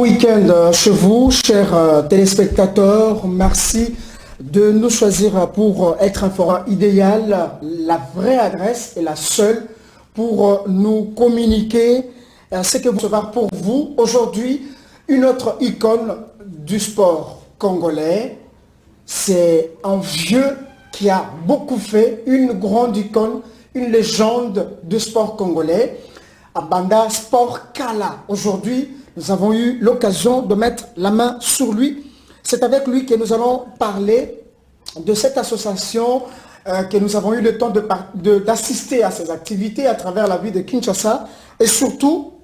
Week-end chez vous, chers téléspectateurs. Merci de nous choisir pour être un forum idéal. La vraie adresse est la seule pour nous communiquer ce que vous savez pour vous. Aujourd'hui, une autre icône du sport congolais. C'est un vieux qui a beaucoup fait, une grande icône, une légende du sport congolais. Abanda Sport Kala. Aujourd'hui, nous avons eu l'occasion de mettre la main sur lui. C'est avec lui que nous allons parler de cette association que nous avons eu le temps d'assister à ses activités à travers la ville de Kinshasa. Et surtout,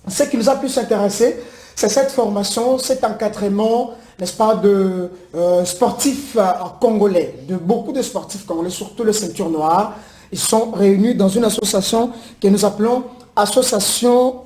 ce qui nous a pu s'intéresser, c'est cette formation, cet encadrement, n'est-ce pas, de sportifs congolais, de beaucoup de sportifs congolais, surtout le ceinture noire. Ils sont réunis dans une association que nous appelons Association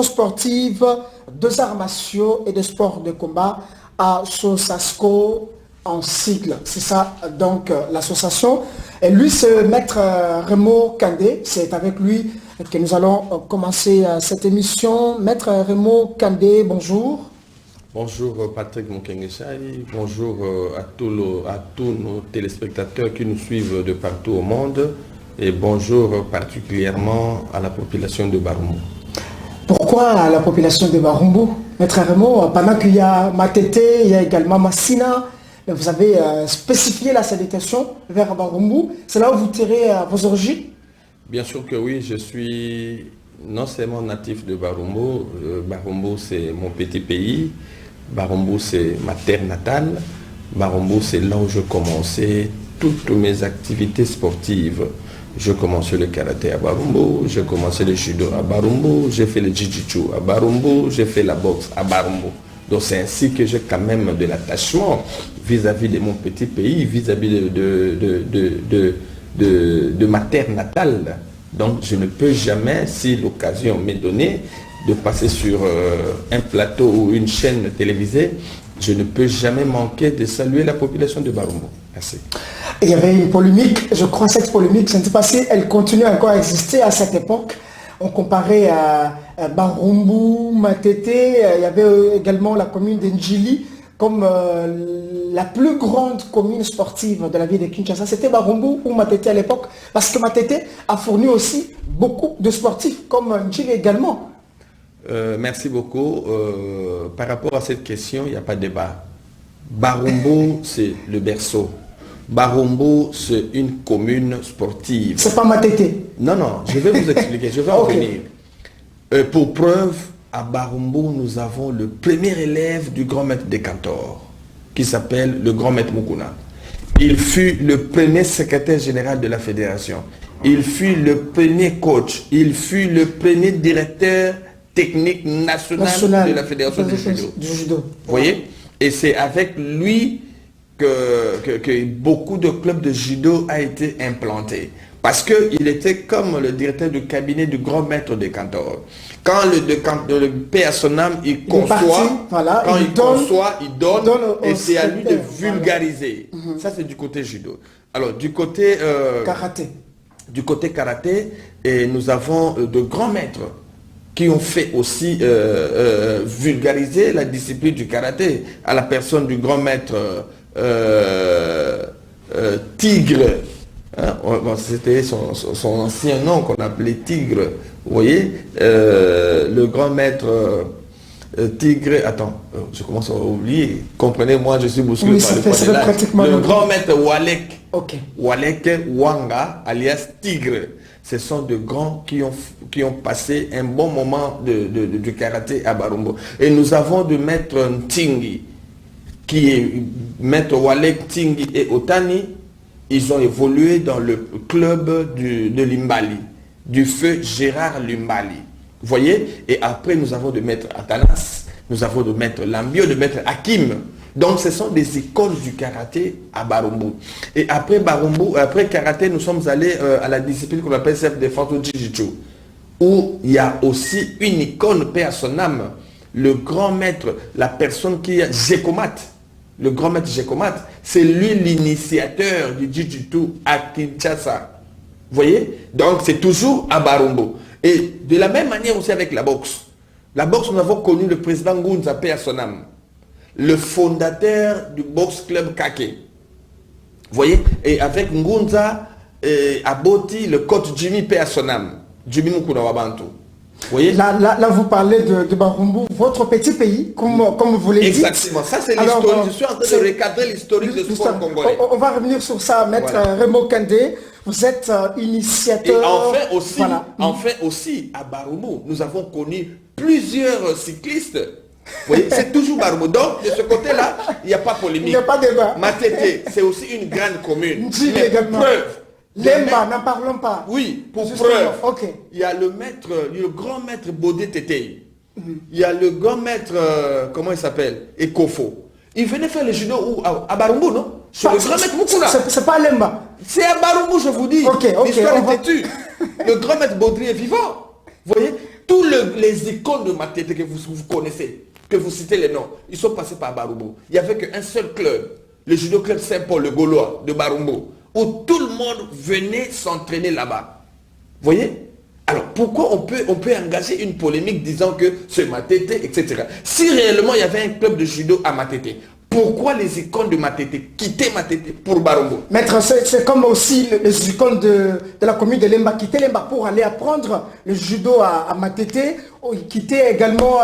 sportive des arts martiaux et de sports de combat, ASOSASCO en sigle. C'est ça donc l'association. Et lui, c'est Maître Remo Kandé. C'est avec lui que nous allons commencer cette émission. Maître Remo Kandé, bonjour. Bonjour Patrick Mokengesai, bonjour à tous nos téléspectateurs qui nous suivent de partout au monde et bonjour particulièrement à la population de Barumbu. Pourquoi la population de Barumbu, Maître Remo? Pendant qu'il y a Matete, il y a également Massina, vous avez spécifié la salutation vers Barumbu. C'est là où vous tirez vos origines? Bien sûr que oui, je suis non seulement natif de Barumbu. Barumbu c'est mon petit pays. Barumbu c'est ma terre natale. Barumbu c'est là où je commençais toutes mes activités sportives. Je commençais le karaté à Barumbu, j'ai commencé le judo à Barumbu, j'ai fait le jiu-jitsu à Barumbu, j'ai fait la boxe à Barumbu. Donc c'est ainsi que j'ai quand même de l'attachement vis-à-vis de mon petit pays, vis-à-vis de ma terre natale. Donc je ne peux jamais, si l'occasion m'est donnée, de passer sur un plateau ou une chaîne télévisée, je ne peux jamais manquer de saluer la population de Barumbu. Merci. Il y avait une polémique, je crois que cette polémique, je ne sais pas si elle continue encore à exister à cette époque. On comparait à Barumbu, Matete, il y avait également la commune d'Ndjili comme la plus grande commune sportive de la ville de Kinshasa. C'était Barumbu ou Matete à l'époque, parce que Matete a fourni aussi beaucoup de sportifs, comme Ndjili également. Merci beaucoup. Par rapport à cette question, il n'y a pas de débat. Barumbu, c'est le berceau. Barumbu, c'est une commune sportive. C'est pas Matete. Non, je vais vous expliquer, je vais en venir. Pour preuve, à Barumbu, nous avons le premier élève du grand maître des cantors, qui s'appelle le grand maître Mukuna. Il fut le premier secrétaire général de la fédération. Il fut le premier coach. Il fut le premier directeur technique national de la fédération du judo. Vous voyez? Et c'est avec lui que beaucoup de clubs de judo a été implanté. Parce qu'il était comme le directeur du cabinet du grand maître des cantors. Quand le paix à son âme, il conçoit, voilà, quand il conçoit, il donne et c'est à lui de vulgariser. Voilà. Ça, c'est du côté judo. Alors, du côté karaté. Du côté karaté, et nous avons de grands maîtres qui ont fait aussi vulgariser la discipline du karaté, à la personne du grand maître Tigre. Hein, c'était son ancien nom qu'on appelait Tigre. Vous voyez, le grand maître Tigre, attends, je commence à oublier. Comprenez-moi, je suis bousculé par le grand maître Walek. Okay. Walek Wanga, alias Tigre. Ce sont de grands qui ont passé un bon moment du karaté à Barumbu. Et nous avons de maître Ntingi, qui est maître Walek Ntingi et Otani. Ils ont évolué dans le club de Limbali, du feu Gérard Limbali. Vous voyez? Et après, nous avons de maître Atanas, nous avons de maître Lambio, de maître Hakim. Donc, ce sont des icônes du karaté à Barumbu. Et après Barumbu, après karaté, nous sommes allés à la discipline qu'on appelle self-défense au Jiu-Jitsu, où il y a aussi une icône, paix à son âme, le grand maître, la personne qui est Jekomat. Le grand maître Jekomat, c'est lui l'initiateur du Jiu-Jitsu à Kinshasa. Vous voyez? Donc, c'est toujours à Barumbu. Et de la même manière aussi avec la boxe. La boxe, nous avons connu le président Ngunza, paix à son âme, le fondateur du boxe club Kake. Vous voyez? Et avec Ngunza, Aboti, le coach Jimmy, paix à son âme. Jimmy Mukuna Wabantu. Vous voyez? Là, vous parlez de Barumbu, votre petit pays, comme vous l'avez dit. Exactement, ça c'est l'historique. Je suis en train de recadrer l'historique du sport congolais. On va revenir sur ça, maître Raymond Kandé. Vous êtes initiateur. Et enfin aussi, à Barumbu, nous avons connu plusieurs cyclistes. Vous voyez, c'est toujours Barumbu. Donc, de ce côté-là, il n'y a pas polémique. Il n'y a pas de débat. Matete, c'est aussi une grande commune. Mais également. Preuve. Lemba, n'en parlons pas. Oui, pour Justement, preuve. ok. Il y a le grand maître Bodé Tété. Il y a le grand maître, comment il s'appelle? Ekofo. Il venait faire le judo à Barumbu, non? Sur le grand maître Mukuna. C'est pas Lemba. C'est à Barumbu, je vous dis. L'histoire est têtue. Le grand maître Baudry est vivant. Vous voyez? Tous les icônes de Matete que vous connaissez, que vous citez les noms, ils sont passés par Barumbu. Il n'y avait qu'un seul club, le judo club Saint-Paul, le Gaulois de Barumbu, où tout le monde venait s'entraîner là-bas. Vous voyez? Alors, pourquoi on peut engager une polémique disant que c'est Matete, etc. Si réellement il y avait un club de judo à Matete, pourquoi les icônes de Matete quittaient Matete pour Barumbu? Maître, c'est comme aussi les icônes de la commune de Lemba quittaient Lemba pour aller apprendre le judo à Matete. Quitter également,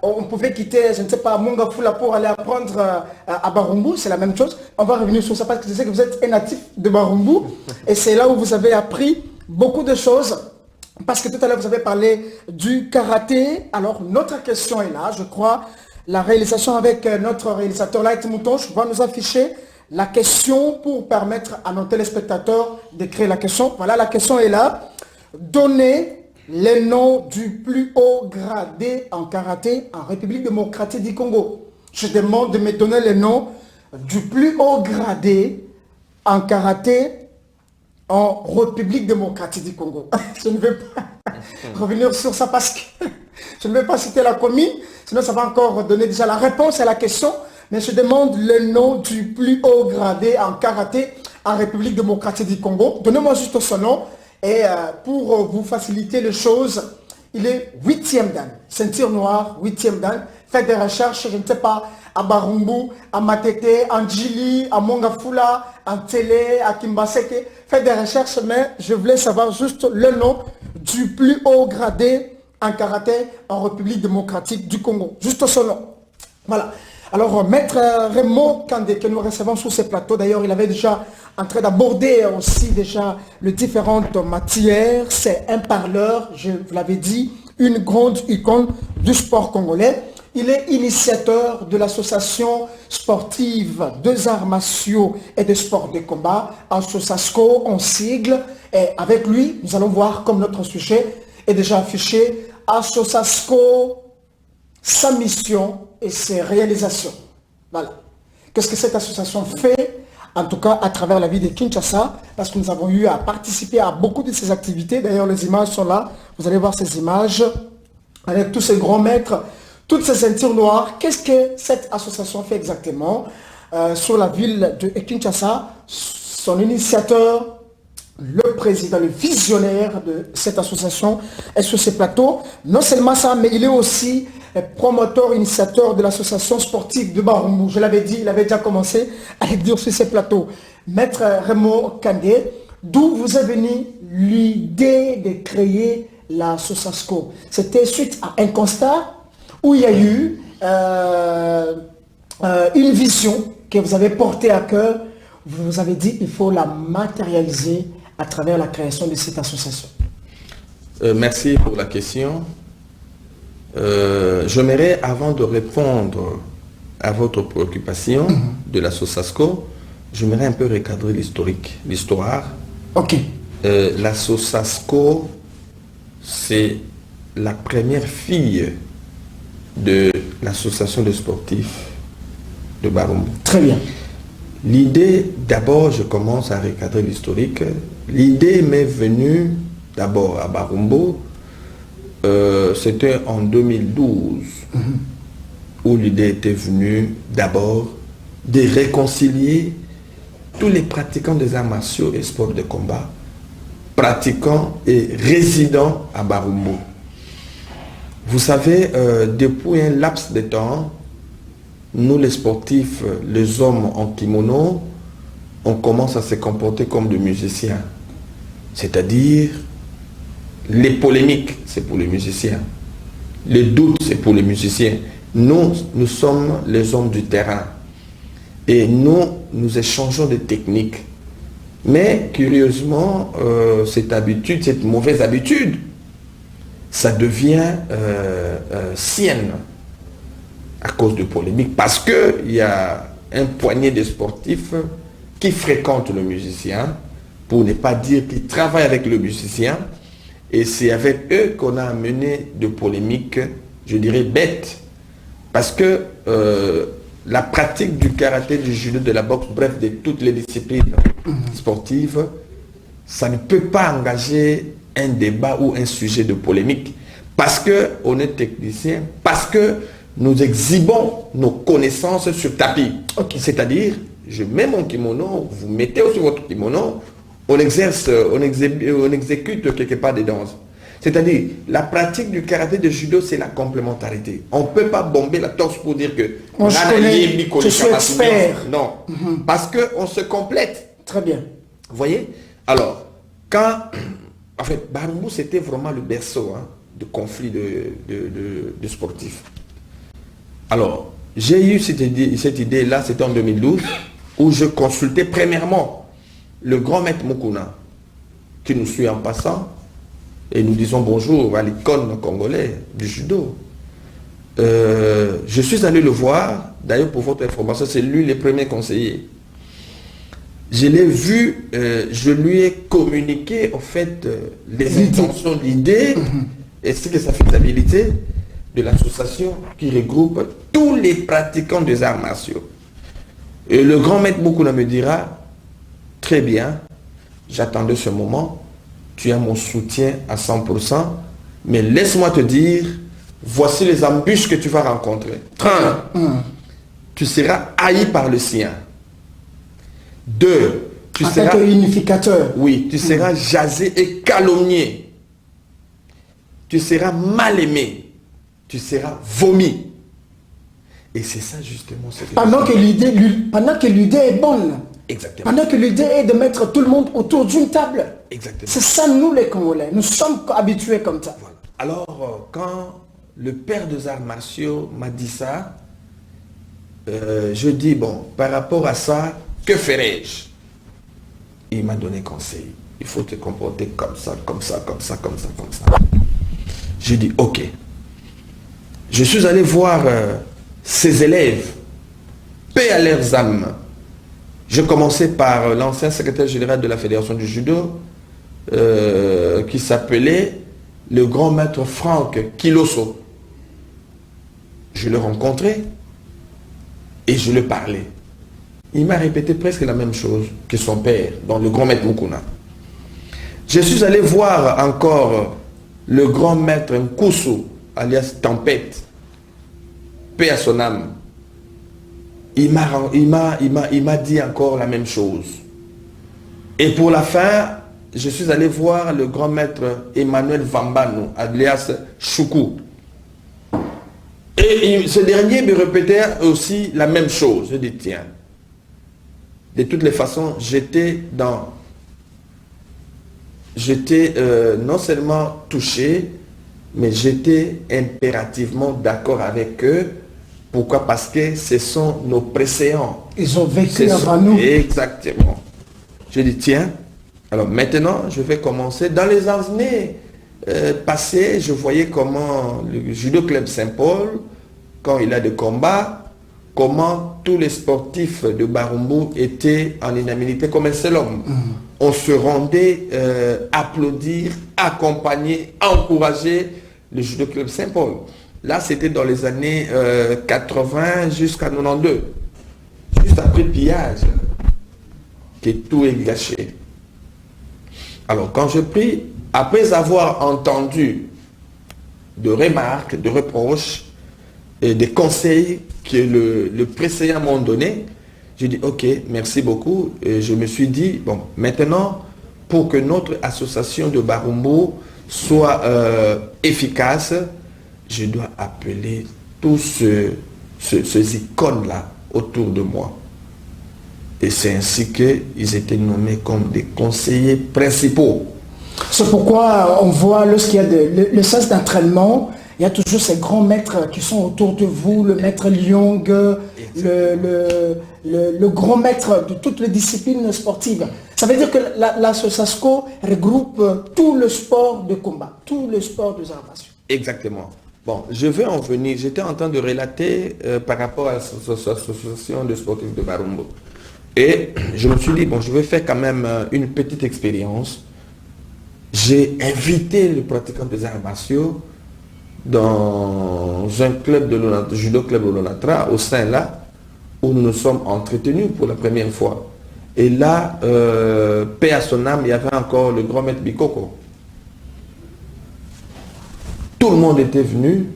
on pouvait quitter, je ne sais pas, Mongafula pour aller apprendre à Barumbu, c'est la même chose. On va revenir sur ça parce que je sais que vous êtes un natif de Barumbu et c'est là où vous avez appris beaucoup de choses. Parce que tout à l'heure, vous avez parlé du karaté. Alors, notre question est là, je crois. La réalisation avec notre réalisateur Light Moutonche va nous afficher la question pour permettre à nos téléspectateurs d'écrire la question. Voilà, la question est là. Donnez les noms du plus haut gradé en karaté en République démocratique du Congo. Je demande de me donner les noms du plus haut gradé en karaté en République démocratique du Congo. Je ne vais pas revenir sur ça parce que je ne vais pas citer la commune, sinon ça va encore donner déjà la réponse à la question. Mais je demande le nom du plus haut gradé en karaté en République démocratique du Congo. Donnez-moi juste son nom. Et pour vous faciliter les choses, il est 8e dan, ceinture noire, 8e dan. Faites des recherches, je ne sais pas, à Barumbu, à Matete, en Djili, à Mongafula, en Télé, à Kimbaseke. Faites des recherches, mais je voulais savoir juste le nom du plus haut gradé en karaté en République démocratique du Congo. Juste son nom. Voilà. Alors, maître Raymond Kandé, que nous recevons sur ce plateau, d'ailleurs, il avait déjà en train d'aborder aussi déjà les différentes matières. C'est un parleur, je vous l'avais dit, une grande icône du sport congolais. Il est initiateur de l'association sportive des arts martiaux et des sports de combat, Assosasco en sigle. Et avec lui, nous allons voir comme notre sujet est déjà affiché, Assosasco, sa mission et ses réalisations. Voilà. Qu'est-ce que cette association fait, en tout cas à travers la vie de Kinshasa, parce que nous avons eu à participer à beaucoup de ces activités. D'ailleurs, les images sont là. Vous allez voir ces images avec tous ces grands maîtres, toutes ces ceintures noires. Qu'est-ce que cette association fait exactement sur la ville de Kinshasa? Son initiateur, le président, le visionnaire de cette association est sur ce plateau. Non seulement ça, mais il est aussi promoteur, initiateur de l'association sportive de Barumbu. Je l'avais dit, il avait déjà commencé à le dire sur ce plateau. Maître Raymond Kandé, d'où vous est venue l'idée de créer l'association? C'était suite à un constat où il y a eu une vision que vous avez portée à cœur. Vous avez dit qu'il faut la matérialiser à travers la création de cette association. Merci pour la question. J'aimerais, avant de répondre à votre préoccupation de la SOSASCO, j'aimerais un peu recadrer l'histoire. Ok. La SOSASCO, c'est la première fille de l'association de sportifs de Barumbu. Très bien. L'idée, d'abord, je commence à recadrer l'historique. L'idée m'est venue d'abord à Barumbu. C'était en 2012 où l'idée était venue d'abord de réconcilier tous les pratiquants des arts martiaux et sports de combat, pratiquants et résidents à Barumbu. Vous savez, depuis un laps de temps, nous les sportifs, les hommes en kimono, on commence à se comporter comme des musiciens. C'est-à-dire, les polémiques, c'est pour les musiciens. Les doutes, c'est pour les musiciens. Nous sommes les hommes du terrain. Et nous échangeons des techniques. Mais, curieusement, cette habitude, cette mauvaise habitude, ça devient sienne à cause de polémiques. Parce qu'il y a un poignet de sportifs qui fréquentent le musicien, pour ne pas dire qu'ils travaillent avec le musicien. Et c'est avec eux qu'on a mené de polémiques, je dirais, bêtes. Parce que la pratique du karaté, du judo, de la boxe, bref, de toutes les disciplines sportives, ça ne peut pas engager un débat ou un sujet de polémique. Parce qu'on est technicien, parce que nous exhibons nos connaissances sur tapis. Okay. C'est-à-dire, je mets mon kimono, vous mettez aussi votre kimono, on exécute quelque part des danses. C'est-à-dire, la pratique du karaté de judo, c'est la complémentarité. On ne peut pas bomber la torse pour dire que... Moi, je suis expert. Non, parce qu'on se complète. Très bien. Vous voyez? Alors, quand... En fait, Barumbu, c'était vraiment le berceau de conflits de sportifs. Alors, j'ai eu cette idée-là, c'était en 2012, où je consultais premièrement le grand maître Mukuna, qui nous suit en passant, et nous disons bonjour à l'icône congolais du judo. Je suis allé le voir, d'ailleurs pour votre information, c'est lui le premier conseiller. Je l'ai vu, je lui ai communiqué en fait les intentions, l'idée, et ce que sa faisabilité de l'association qui regroupe tous les pratiquants des arts martiaux. Et le grand maître Mukuna me dira, très bien, j'attendais ce moment, tu as mon soutien à 100%, mais laisse-moi te dire, voici les embûches que tu vas rencontrer. 1. Tu seras haï par le sien. 2. Tu seras unificateur. Oui, tu seras jasé et calomnié. Tu seras mal aimé. Tu seras vomi. Et c'est ça justement ce que pendant que l'idée est bonne. Exactement. Pendant que l'idée est de mettre tout le monde autour d'une table. Exactement. C'est ça, nous les Congolais. Nous sommes habitués comme ça. Voilà. Alors, quand le père des arts martiaux m'a dit ça, je dis, bon, par rapport à ça, que ferais-je? Il m'a donné conseil. Il faut te comporter comme ça, comme ça, comme ça, comme ça, comme ça. J'ai dit, ok. Je suis allé voir ses élèves, paix à leurs âmes. Je commençais par l'ancien secrétaire général de la Fédération du judo, qui s'appelait le grand maître Franck Kiloso. Je le rencontrais et je le parlais. Il m'a répété presque la même chose que son père, dans le grand maître Mukuna. Je suis allé voir encore le grand maître Nkusu, alias Tempête, paix à son âme. Il m'a dit encore la même chose. Et pour la fin, je suis allé voir le grand maître Emmanuel Vambano, alias Choukou. Et ce dernier me répétait aussi la même chose. Je dis, tiens, de toutes les façons, j'étais non seulement touché, mais j'étais impérativement d'accord avec eux. Pourquoi? Parce que ce sont nos préséants. Ils ont vécu avant nous. Exactement. Je dis, tiens, alors maintenant, je vais commencer. Dans les années passées, je voyais comment le Judo Club Saint-Paul, quand il a des combats, comment tous les sportifs de Barumbu étaient en unanimité comme un seul homme. On se rendait applaudir, accompagner, encourager le Judo Club Saint-Paul. Là, c'était dans les années 80 jusqu'à 92. Juste après le pillage, que tout est gâché. Alors, quand je prie, après avoir entendu de remarques, de reproches et des conseils que le précédent m'ont donné, j'ai dit, ok, merci beaucoup. Et je me suis dit, bon, maintenant, pour que notre association de Barumbu soit efficace, je dois appeler tous ces icônes-là autour de moi. Et c'est ainsi qu'ils étaient nommés comme des conseillers principaux. C'est pourquoi on voit lorsqu'il y a le sens d'entraînement, il y a toujours ces grands maîtres qui sont autour de vous, le maître Lyong, le grand maître de toutes les disciplines sportives. Ça veut dire que la SOSASCO regroupe tout le sport de combat, tout le sport de arts. Exactement. Bon, je vais en venir. J'étais en train de relater par rapport à l'association de sportifs de Barumbo. Et je me suis dit, bon, je vais faire quand même une petite expérience. J'ai invité le pratiquant des arts martiaux dans un club de judo club de l'Onatra, au sein là, où nous nous sommes entretenus pour la première fois. Et là, paix à son âme, il y avait encore le grand maître Bikoko. Tout le monde était venu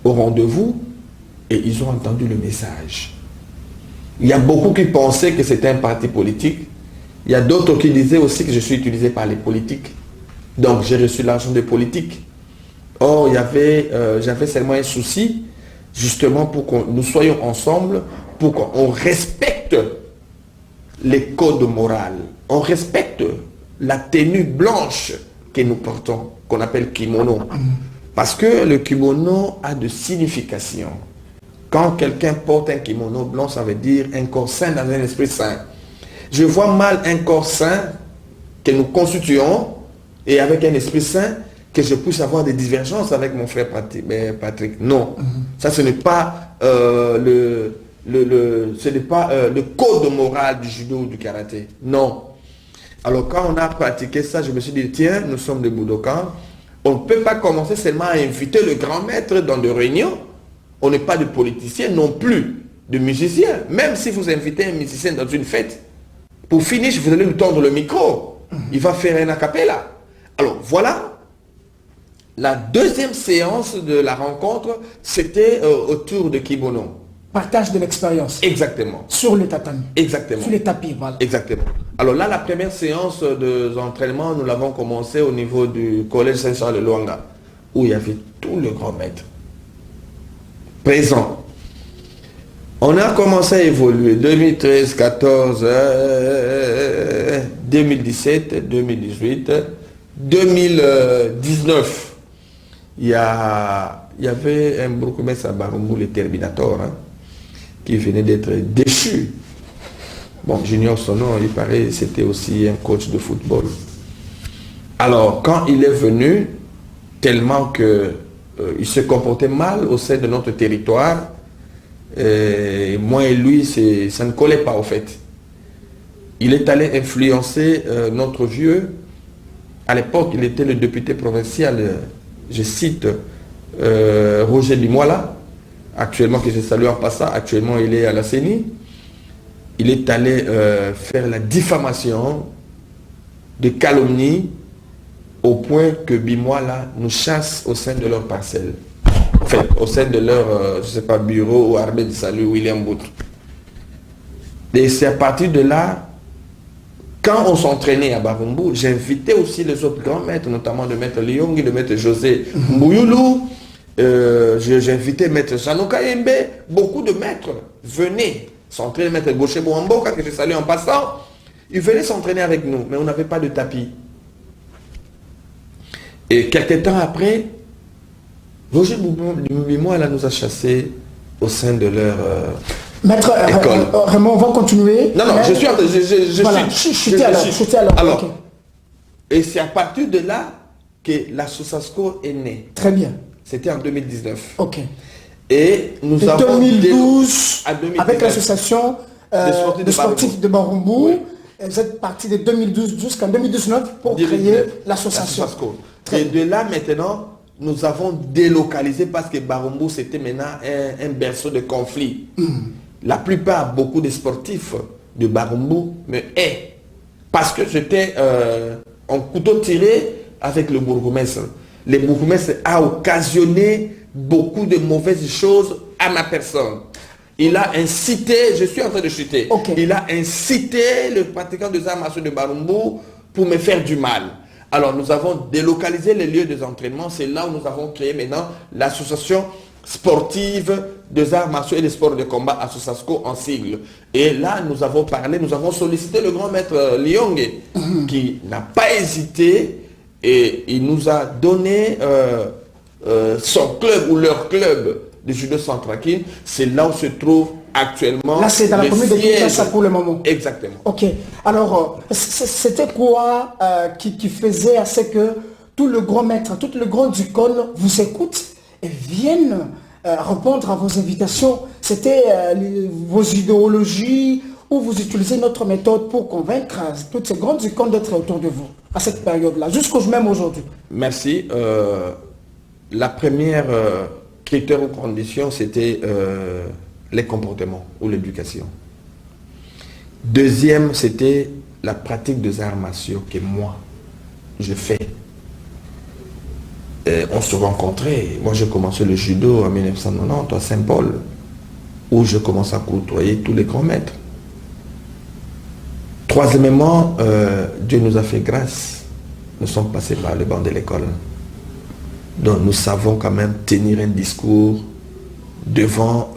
au rendez-vous et ils ont entendu le message. Il y a beaucoup qui pensaient que c'était un parti politique. Il y a d'autres qui disaient aussi que je suis utilisé par les politiques. Donc j'ai reçu l'argent des politiques. Or, j'avais seulement un souci, justement, pour que nous soyons ensemble, pour qu'on respecte les codes moraux. On respecte la tenue blanche que nous portons, qu'on appelle kimono. Parce que le kimono a de signification. Quand quelqu'un porte un kimono blanc, ça veut dire un corps sain dans un esprit sain. Je vois mal un corps sain que nous constituons et avec un esprit sain que je puisse avoir des divergences avec mon frère Patrick. Non, ça ce n'est pas le code moral du judo ou du karaté. Non. Alors quand on a pratiqué ça, je me suis dit, tiens, nous sommes des Budokan, on ne peut pas commencer seulement à inviter le grand maître dans des réunions. On n'est pas de politiciens non plus, de musiciens. Même si vous invitez un musicien dans une fête, pour finir, vous allez lui tendre le micro. Il va faire un a cappella. Alors voilà, la deuxième séance de la rencontre, c'était autour de kimono. Partage de l'expérience. Exactement. Sur le tatami. Exactement. Sur les tapis, voilà. Exactement. Alors là, la première séance d'entraînement, nous l'avons commencé au niveau du collège Saint-Charles de Luanga, où il y avait tout le grand maître présent. On a commencé à évoluer 2013, 14, 2017, 2018, 2019. Il y avait un bourgmestre à Barumbu, le Terminator, hein, qui venait d'être déchu. Bon, j'ignore son nom, il paraît c'était aussi un coach de football. Alors, quand il est venu, tellement que il se comportait mal au sein de notre territoire, moi et lui, ça ne collait pas au fait. Il est allé influencer notre vieux. À l'époque, il était le député provincial, je cite, Roger Limoila, actuellement, que je salue en passant, actuellement il est à la CENI. Il est allé faire la diffamation de calomnie au point que Bimoila nous chasse au sein de leur parcelle. Enfin, au sein de leur, je sais pas, bureau ou armée de salut, William Boutre. Et c'est à partir de là, quand on s'entraînait à Barumbu, j'invitais aussi les autres grands maîtres, notamment le maître Lyong, le maître José Mouyoulou, j'invitais maître Jano Kayembe, beaucoup de maîtres venaient s'entraîner, maître Gaucher Bouamboka, que je salue en passant, ils venaient s'entraîner avec nous, mais on n'avait pas de tapis. Et quelques temps après, Roger Boubouma nous a chassés au sein de leur Maître, école. Raymond, on va continuer. Non, je suis en train de... Alors, okay. Et c'est à partir de là que la SOSASCO est née. Très bien. C'était en 2019. Ok. Et nous de avons... 2012, à 2019, avec l'association de sportifs de Barumbu, oui. Vous êtes parti de 2012 jusqu'en 2019 pour créer l'association. Et de là maintenant, nous avons délocalisé parce que Barumbu c'était maintenant un berceau de conflit. La plupart, beaucoup de sportifs de Barumbu me haït parce que j'étais en couteau tiré avec le bourgmestre. Le bourgmestre a occasionné beaucoup de mauvaises choses à ma personne. Il a incité, je suis en train de chuter, il a incité le pratiquant des arts martiaux de Barumbu pour me faire du mal. Alors nous avons délocalisé les lieux des entraînements. C'est là où nous avons créé maintenant l'association sportive des arts martiaux et des sports de combat, Assosasco en sigle. Et là, nous avons parlé, nous avons sollicité le grand maître Lyongue, qui n'a pas hésité et il nous a donné son club ou leur club de judo Centrakin. C'est là où se trouve actuellement. Là, c'est dans la commune de Kinshasa pour le moment. Exactement. Ok. Alors, c'était quoi qui faisait à ce que tout le grand maître, tout le grand ducon vous écoute et viennent répondre à vos invitations? C'était vos idéologies ou vous utilisez notre méthode pour convaincre toutes ces grands ducons d'être autour de vous à cette période-là, jusqu'au jour même aujourd'hui? Merci. La première critère ou condition, c'était les comportements ou l'éducation. Deuxième, c'était la pratique des arts martiaux que moi, je fais. On se rencontrait. Moi, j'ai commencé le judo en 1990 à Saint-Paul, où je commence à côtoyer tous les grands maîtres. Troisièmement, Dieu nous a fait grâce. Nous sommes passés par le banc de l'école. Donc, nous savons quand même tenir un discours devant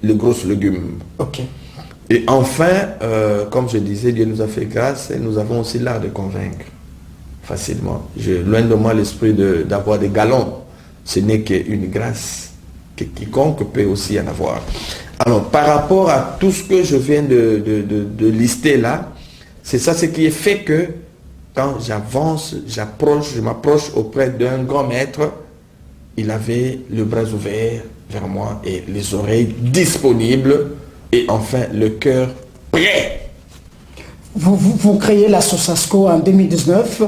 les grosses légumes. Okay. Et enfin, comme je disais, Dieu nous a fait grâce et nous avons aussi l'art de convaincre facilement. Loin de moi l'esprit d'avoir des galons. Ce n'est qu'une grâce que quiconque peut aussi en avoir. Alors, par rapport à tout ce que je viens de lister là, c'est ça ce qui est fait que quand j'avance, je m'approche auprès d'un grand maître, il avait le bras ouvert vers moi et les oreilles disponibles et enfin le cœur prêt. Vous créez la Sosasco en 2019.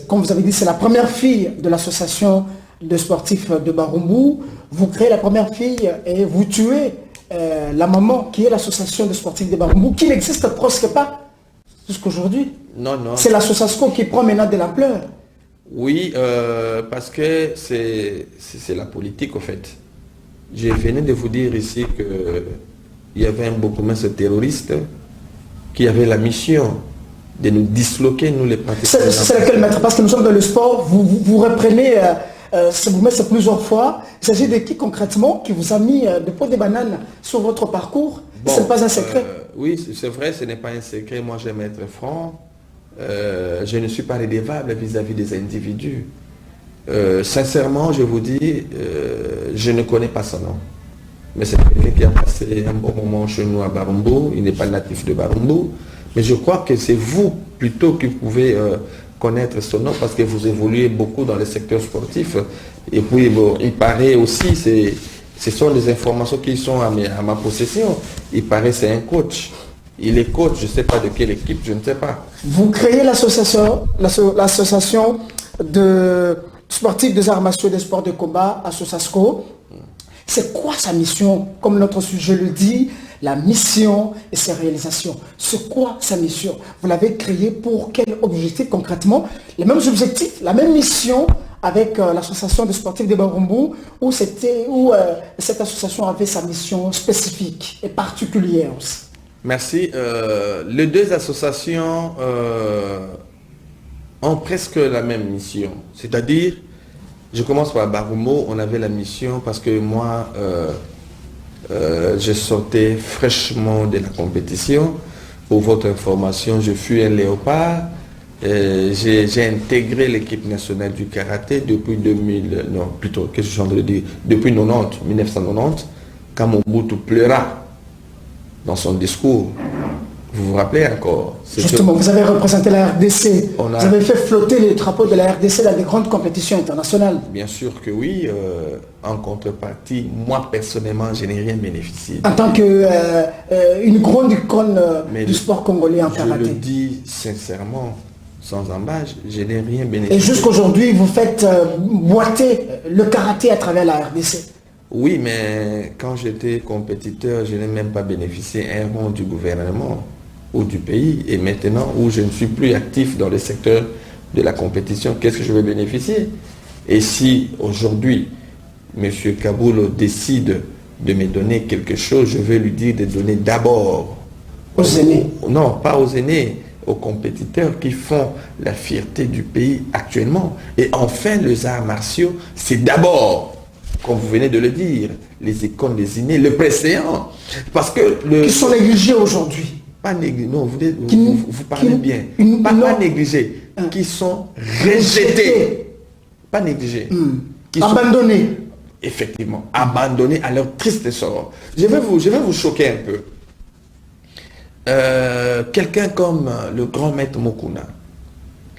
Comme vous avez dit, c'est la première fille de l'association de sportifs de Barumbu. Vous créez la première fille et vous tuez la maman qui est l'association de sportifs de Barumbu, qui n'existe presque pas jusqu'aujourd'hui. Non, non. C'est l'association qui prend maintenant de l'ampleur. Oui, parce que c'est la politique, au fait. Je venais de vous dire ici qu'il y avait un bourgmestre terroriste qui avait la mission de nous disloquer, nous les pratiquants. C'est lequel, maître? Parce que nous sommes dans le sport, vous reprenez ce bourgmestre plusieurs fois. Il s'agit de qui concrètement qui vous a mis de peau de banane sur votre parcours? Bon, ce n'est pas un secret. Oui, c'est vrai, ce n'est pas un secret. Moi, j'aime être franc. Je ne suis pas redevable vis-à-vis des individus. Sincèrement, je vous dis, je ne connais pas son nom. Mais c'est quelqu'un qui a passé un bon moment chez nous à Barumbu. Il n'est pas natif de Barumbu. Mais je crois que c'est vous plutôt qui pouvez connaître son nom parce que vous évoluez beaucoup dans le secteur sportif. Et puis, bon, il paraît aussi, ce sont des informations qui sont à ma possession. Il paraît que c'est un coach. Il est coach, je ne sais pas de quelle équipe, je ne sais pas. Vous créez l'association de sportifs des arts martiaux et des sports de combat, Assosasco. C'est quoi sa mission? Comme notre sujet le dit, la mission et ses réalisations. C'est quoi sa mission? Vous l'avez créée pour quel objectif concrètement? Les mêmes objectifs, la même mission avec l'association des sportifs de Barumbu, où cette association avait sa mission spécifique et particulière aussi. Merci. Les deux associations ont presque la même mission. C'est-à-dire, je commence par Barumbu, on avait la mission parce que moi, je sortais fraîchement de la compétition. Pour votre information, je fus un léopard. J'ai intégré l'équipe nationale du karaté depuis 2000, non, plutôt, qu'est-ce que je suis en train de dire, depuis 1990, quand Mobutu pleura dans son discours. Vous vous rappelez encore? Justement, vous avez représenté la RDC, vous avez fait flotter les drapeaux de la RDC dans des grandes compétitions internationales. Bien sûr que oui. En contrepartie, moi personnellement, je n'ai rien bénéficié. En tant qu'une grande icône du sport congolais en karaté. Je le dis sincèrement, sans embâche, je n'ai rien bénéficié. Et jusqu'aujourd'hui, vous faites boiter le karaté à travers la RDC. Oui, mais quand j'étais compétiteur, je n'ai même pas bénéficié un rond du gouvernement ou du pays. Et maintenant, où je ne suis plus actif dans le secteur de la compétition, qu'est-ce que je vais bénéficier? Et si aujourd'hui, M. Kaboulo décide de me donner quelque chose, je vais lui dire de donner d'abord aux aînés. Non, pas aux aînés, aux compétiteurs qui font la fierté du pays actuellement. Et enfin, les arts martiaux, c'est d'abord, comme vous venez de le dire, les écoles désignées, le précédent. Parce que qui sont négligés aujourd'hui. Pas négligés, non, vous parlez bien. Pas négligés, qui sont rejetés. Pas négligés. Abandonnés. Effectivement, abandonnés à leur triste sort. Je vais vous choquer un peu. Quelqu'un comme le grand maître Mukuna,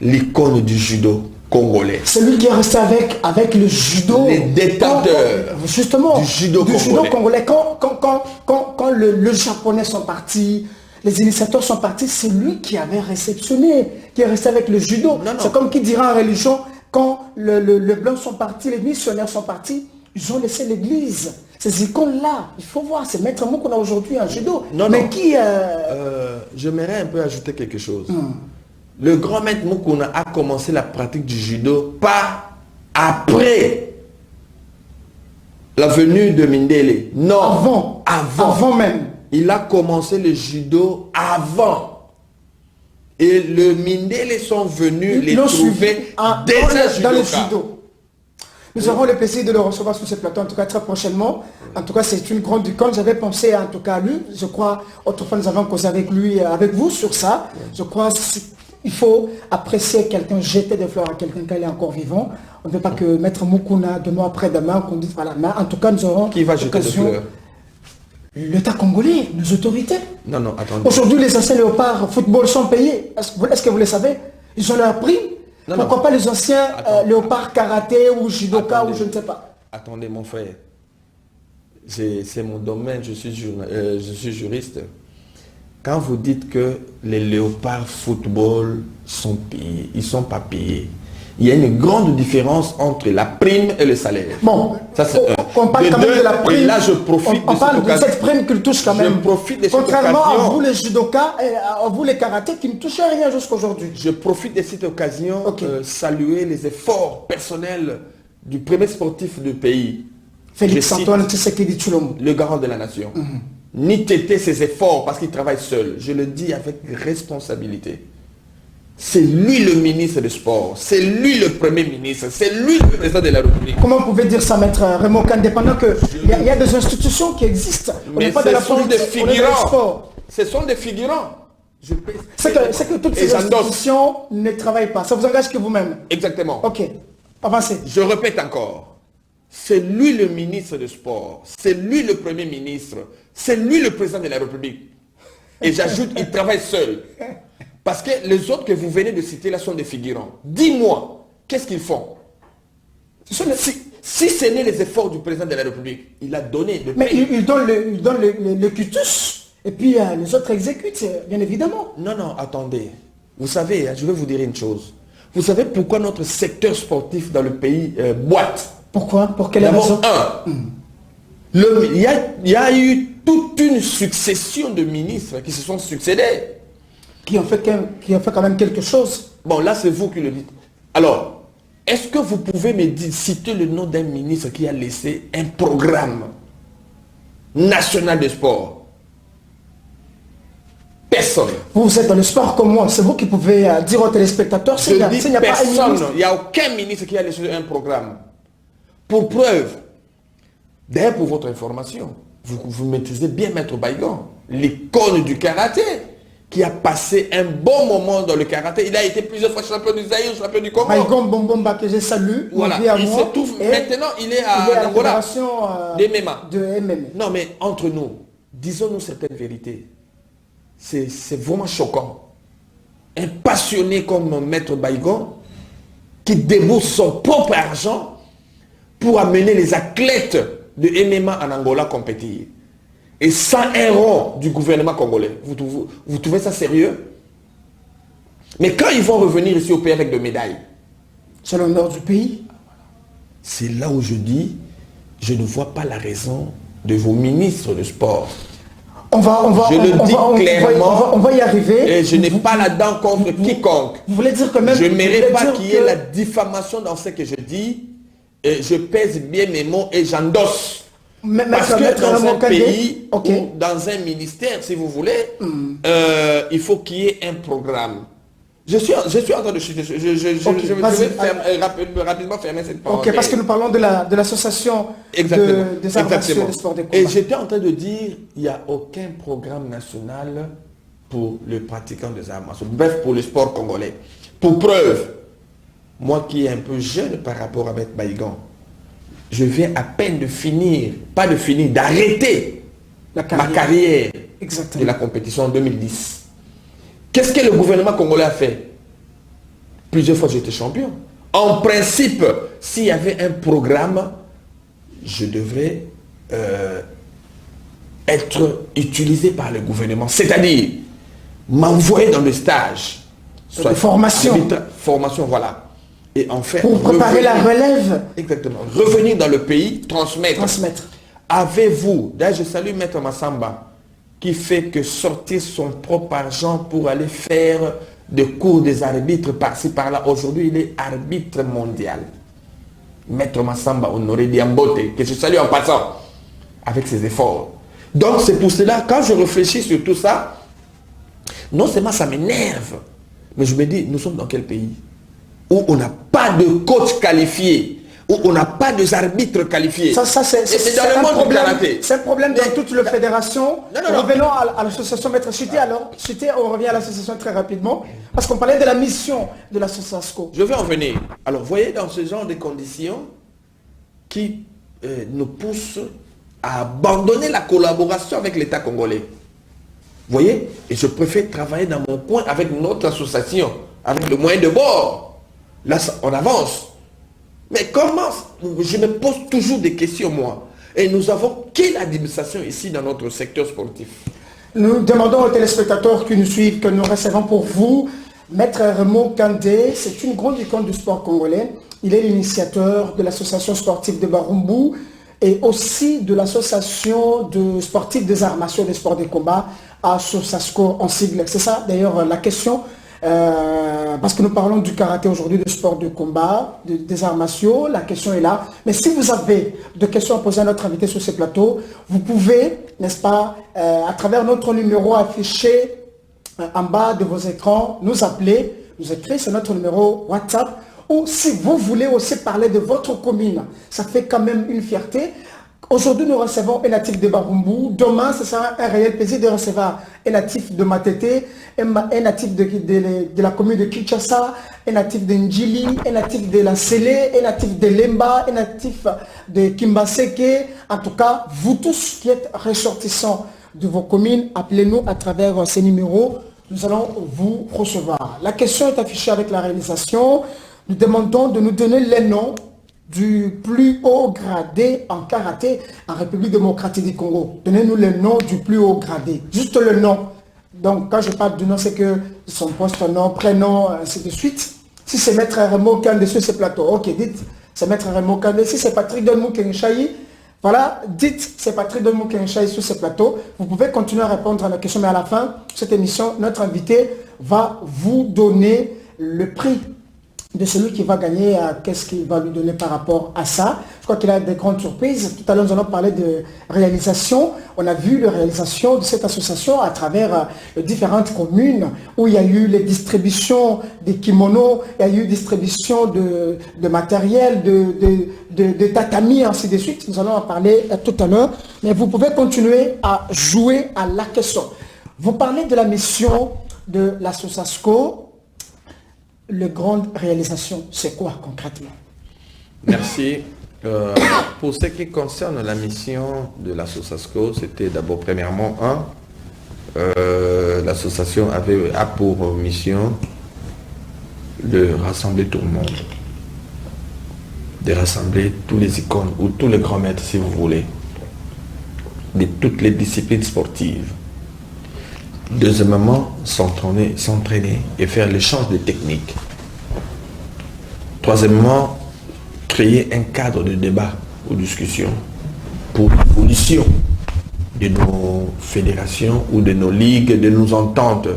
l'icône du judo congolais. Celui qui est resté avec le judo. Les détenteurs justement, du judo congolais. Quand le japonais sont partis, les initiateurs sont partis, c'est lui qui avait réceptionné, qui est resté avec le judo. C'est comme qui dira en religion, quand les blancs sont partis, les missionnaires sont partis, ils ont laissé l'église. Ces icônes-là, il faut voir, c'est Maître Mukuna aujourd'hui en judo. J'aimerais un peu ajouter quelque chose. Le grand Maître Mukuna a commencé la pratique du judo pas après la venue de Mindele. Non, avant même. Il a commencé le judo avant. Et le Mindele sont venus les trouver dans le judo. Nous aurons le plaisir de le recevoir sur ce plateau, en tout cas très prochainement. En tout cas, c'est une grande icône. J'avais pensé en tout cas à lui. Je crois, autrefois nous avons causé avec lui, avec vous sur ça. Je crois qu'il faut apprécier quelqu'un, jeter des fleurs à quelqu'un quand il est encore vivant. On ne veut pas que Maître Mukuna, demain après-demain, qu'on dise voilà. Mais en tout cas, nous aurons qui va jeter des fleurs? L'État congolais, nos autorités. Non, attendez. Aujourd'hui, les anciens léopards football sont payés. Est-ce que vous le savez? Ils ont leur prime. Pourquoi pas les anciens léopards karaté ou judoka ou je ne sais pas? Attendez mon frère, c'est mon domaine, je suis juriste. Quand vous dites que les léopards football sont payés, ils ne sont pas payés. Il y a une grande différence entre la prime et le salaire. Bon, ça, on parle quand même de la prime. Et là, je profite on parle de cette prime qui touche quand même. Je profite de cette Contrairement occasion. à vous les judokas et à vous les karatés qui ne touchent rien jusqu'à aujourd'hui. Je profite de cette occasion saluer les efforts personnels du premier sportif du pays. Félix Antoine Tshisekedi Tshilombo. Le garant de la nation. Ni têter ses efforts parce qu'il travaille seul. Je le dis avec responsabilité. C'est lui le ministre des Sports, c'est lui le Premier ministre, c'est lui le président de la République. Comment vous pouvez dire ça, Maître Raymond Kandé, pendant qu'il y a des institutions qui existent? Mais ce sont des figurants. Ce sont des figurants. C'est que toutes ces institutions ne travaillent pas. Ça vous engage que vous-même? Exactement. Ok, avancez. Je répète encore. C'est lui le ministre des Sports, c'est lui le Premier ministre, c'est lui le président de la République. Et j'ajoute, il travaille seul. Parce que les autres que vous venez de citer là sont des figurants. Dis-moi, qu'est-ce qu'ils font? Si ce n'est les efforts du président de la République, il a donné... Mais il donne le cutus, et puis les autres exécutent, bien évidemment. Non, attendez. Vous savez, je vais vous dire une chose. Vous savez pourquoi notre secteur sportif dans le pays boite? Pourquoi? Pour quelle raison? Il y a eu toute une succession de ministres qui se sont succédés. Qui ont fait quand même quelque chose. Bon, là, c'est vous qui le dites. Alors, est-ce que vous pouvez me citer le nom d'un ministre qui a laissé un programme national de sport? Personne. Vous êtes dans le sport comme moi. C'est vous qui pouvez dire aux téléspectateurs s'il n'y a personne. Il n'y a aucun ministre qui a laissé un programme. Pour preuve, d'ailleurs, pour votre information, vous maîtrisez bien Maître Baïgon, l'icône du karaté, qui a passé un bon moment dans le karaté. Il a été plusieurs fois champion du Zaïre, champion du Congo. Baïgon Bombomba que je salue. Voilà, il se trouve, maintenant il est à Angola. De MMA. Non mais entre nous, disons-nous certaines vérités. C'est vraiment choquant. Un passionné comme Maître Baïgon, qui débourse son propre argent pour amener les athlètes de MMA en Angola compétir. Et 101 rangs du gouvernement congolais. Vous trouvez ça sérieux? Mais quand ils vont revenir ici au pays avec des médailles, c'est l'honneur du pays. C'est là où je dis, je ne vois pas la raison de vos ministres de sport. On va y arriver. Et je n'ai pas la dent contre quiconque. Vous voulez dire que même... Je n'aimerais pas qu'il y ait la diffamation dans ce que je dis. Et je pèse bien mes mots et j'endosse. Parce que dans un pays ou dans un ministère, si vous voulez, il faut qu'il y ait un programme. Je suis en train de chuter. Je vais rapidement fermer cette parenthèse. Ok, parce que nous parlons de l'association des arts martiaux et des sports de combat. Et j'étais en train de dire, il n'y a aucun programme national pour les pratiquants des arts martiaux. Bref, pour le sport congolais. Pour preuve, moi qui est un peu jeune par rapport à Maître Baïgan, je viens à peine de finir, pas de finir, d'arrêter ma carrière de la compétition en 2010. Qu'est-ce que le gouvernement congolais a fait? Plusieurs fois j'étais champion. En principe, s'il y avait un programme, je devrais être utilisé par le gouvernement. C'est-à-dire, m'envoyer dans le stage. Soit formation. Formation, voilà. Et en fait, pour préparer la relève. Exactement. Revenir dans le pays, transmettre. Avez-vous, d'ailleurs je salue Maître Massamba, qui fait que sortir son propre argent pour aller faire des cours des arbitres par-ci par-là. Aujourd'hui, il est arbitre mondial. Maître Massamba Honoré Diambote, que je salue en passant, avec ses efforts. Donc c'est pour cela, quand je réfléchis sur tout ça, non seulement ça m'énerve, mais je me dis, nous sommes dans quel pays où on n'a pas de coach qualifié, où on n'a pas d'arbitres qualifiés. Ça c'est dans le monde du karaté. C'est un problème dans toute la fédération. Revenons à l'association Maître Chité. Alors, Chité, on revient à l'association très rapidement, parce qu'on parlait de la mission de l'association. Je vais en venir. Alors, voyez, dans ce genre de conditions qui nous poussent à abandonner la collaboration avec l'État congolais. Vous voyez? Et je préfère travailler dans mon coin avec notre association, avec le moyen de bord. Là, on avance. Mais comment? Je me pose toujours des questions, moi. Et nous avons quelle administration ici dans notre secteur sportif? Nous demandons aux téléspectateurs qui nous suivent, que nous recevons pour vous, Maître Raymond Kandé. C'est une grande icône du sport congolais. Il est l'initiateur de l'association sportive de Barumbu et aussi de l'association de sportifs des arts martiaux et des sports de combat, ASOSASCO en sigle. C'est ça d'ailleurs la question. Parce que nous parlons du karaté aujourd'hui, de sport de combat, des arts martiaux, la question est là. Mais si vous avez des questions à poser à notre invité sur ce plateau, vous pouvez, n'est-ce pas, à travers notre numéro affiché en bas de vos écrans, nous appeler, nous écrire sur notre numéro WhatsApp, ou si vous voulez aussi parler de votre commune, ça fait quand même une fierté. Aujourd'hui, nous recevons un natif de Barumbu. Demain, ce sera un réel plaisir de recevoir un natif de Matete, un natif de la commune de Kinshasa, un natif de Njili, un natif de la Sélé, un natif de Lemba, un natif de Kimbaseke. En tout cas, vous tous qui êtes ressortissants de vos communes, appelez-nous à travers ces numéros. Nous allons vous recevoir. La question est affichée avec la réalisation. Nous demandons de nous donner les noms du plus haut gradé en karaté en République démocratique du Congo. Donnez-nous le nom du plus haut gradé. Juste le nom. Donc, quand je parle du nom, c'est que son poste, nom, prénom, ainsi de suite. Si c'est Maître Raymond Kandé sur ce plateau, ok, dites, c'est Maître Raymond Kandé. Si c'est Patrick Donmou Kenchaï, voilà, dites, c'est Patrick Donmou Kenchaï sur ce plateau. Vous pouvez continuer à répondre à la question, mais à la fin de cette émission, notre invité va vous donner le prix de celui qui va gagner, qu'est-ce qu'il va lui donner par rapport à ça. Je crois qu'il a des grandes surprises. Tout à l'heure, nous allons parler de réalisation. On a vu la réalisation de cette association à travers les différentes communes où il y a eu les distributions des kimonos, il y a eu distribution de matériel, de tatami, ainsi de suite. Nous allons en parler tout à l'heure. Mais vous pouvez continuer à jouer à la question. Vous parlez de la mission de l'association. Les grandes réalisations, c'est quoi concrètement? Merci. Pour ce qui concerne la mission de l'association, c'était d'abord premièrement l'association a pour mission de rassembler tout le monde, de rassembler tous les icônes ou tous les grands maîtres, si vous voulez, de toutes les disciplines sportives. Deuxièmement, s'entraîner et faire l'échange de techniques. Troisièmement, créer un cadre de débat ou discussion pour l'évolution de nos fédérations ou de nos ligues, de nos ententes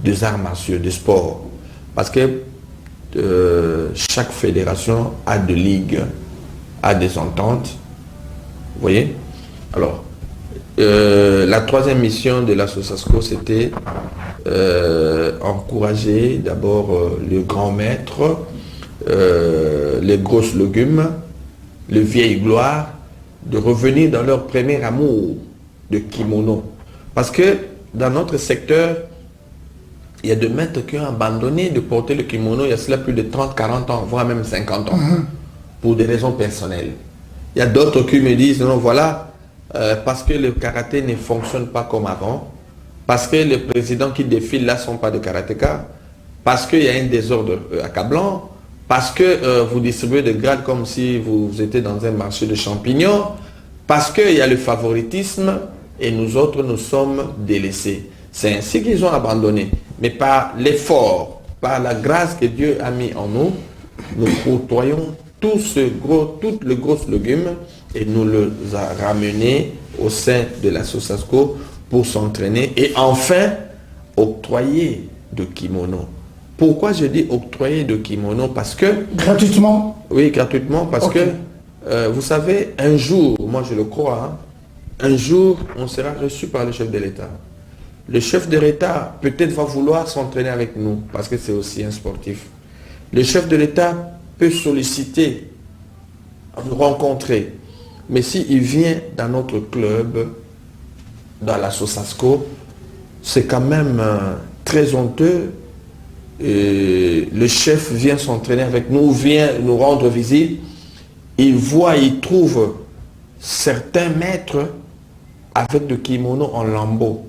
des arts martiaux, des sports. Parce que chaque fédération a des ligues, a des ententes Vous voyez? Alors, la troisième mission de la SOSASCO, c'était encourager d'abord le grand maître, les grosses légumes, les vieilles gloires, de revenir dans leur premier amour de kimono. Parce que dans notre secteur, il y a des maîtres qui ont abandonné de porter le kimono il y a cela plus de 30, 40 ans, voire même 50 ans, pour des raisons personnelles. Il y a d'autres qui me disent, non, voilà, parce que le karaté ne fonctionne pas comme avant, parce que les présidents qui défilent là ne sont pas de karatéka, parce qu'il y a un désordre accablant, parce que vous distribuez des grades comme si vous étiez dans un marché de champignons, parce qu'il y a le favoritisme et nous autres, nous sommes délaissés. C'est ainsi qu'ils ont abandonné. Mais par l'effort, par la grâce que Dieu a mis en nous, nous côtoyons toutes les grosses légumes et nous les a ramenés au sein de la SOSASCO pour s'entraîner et enfin octroyer de kimono. Pourquoi je dis octroyer de kimono? Parce que... Gratuitement? Oui, gratuitement, parce que, vous savez, un jour, moi je le crois, un jour, on sera reçu par le chef de l'État. Le chef de l'État peut-être va vouloir s'entraîner avec nous, parce que c'est aussi un sportif. Le chef de l'État peut solliciter, nous rencontrer. Mais s'il vient dans notre club, dans la SOSASCO, c'est quand même très honteux. Et le chef vient s'entraîner avec nous, vient nous rendre visite. Il voit, il trouve certains maîtres avec des kimonos en lambeaux,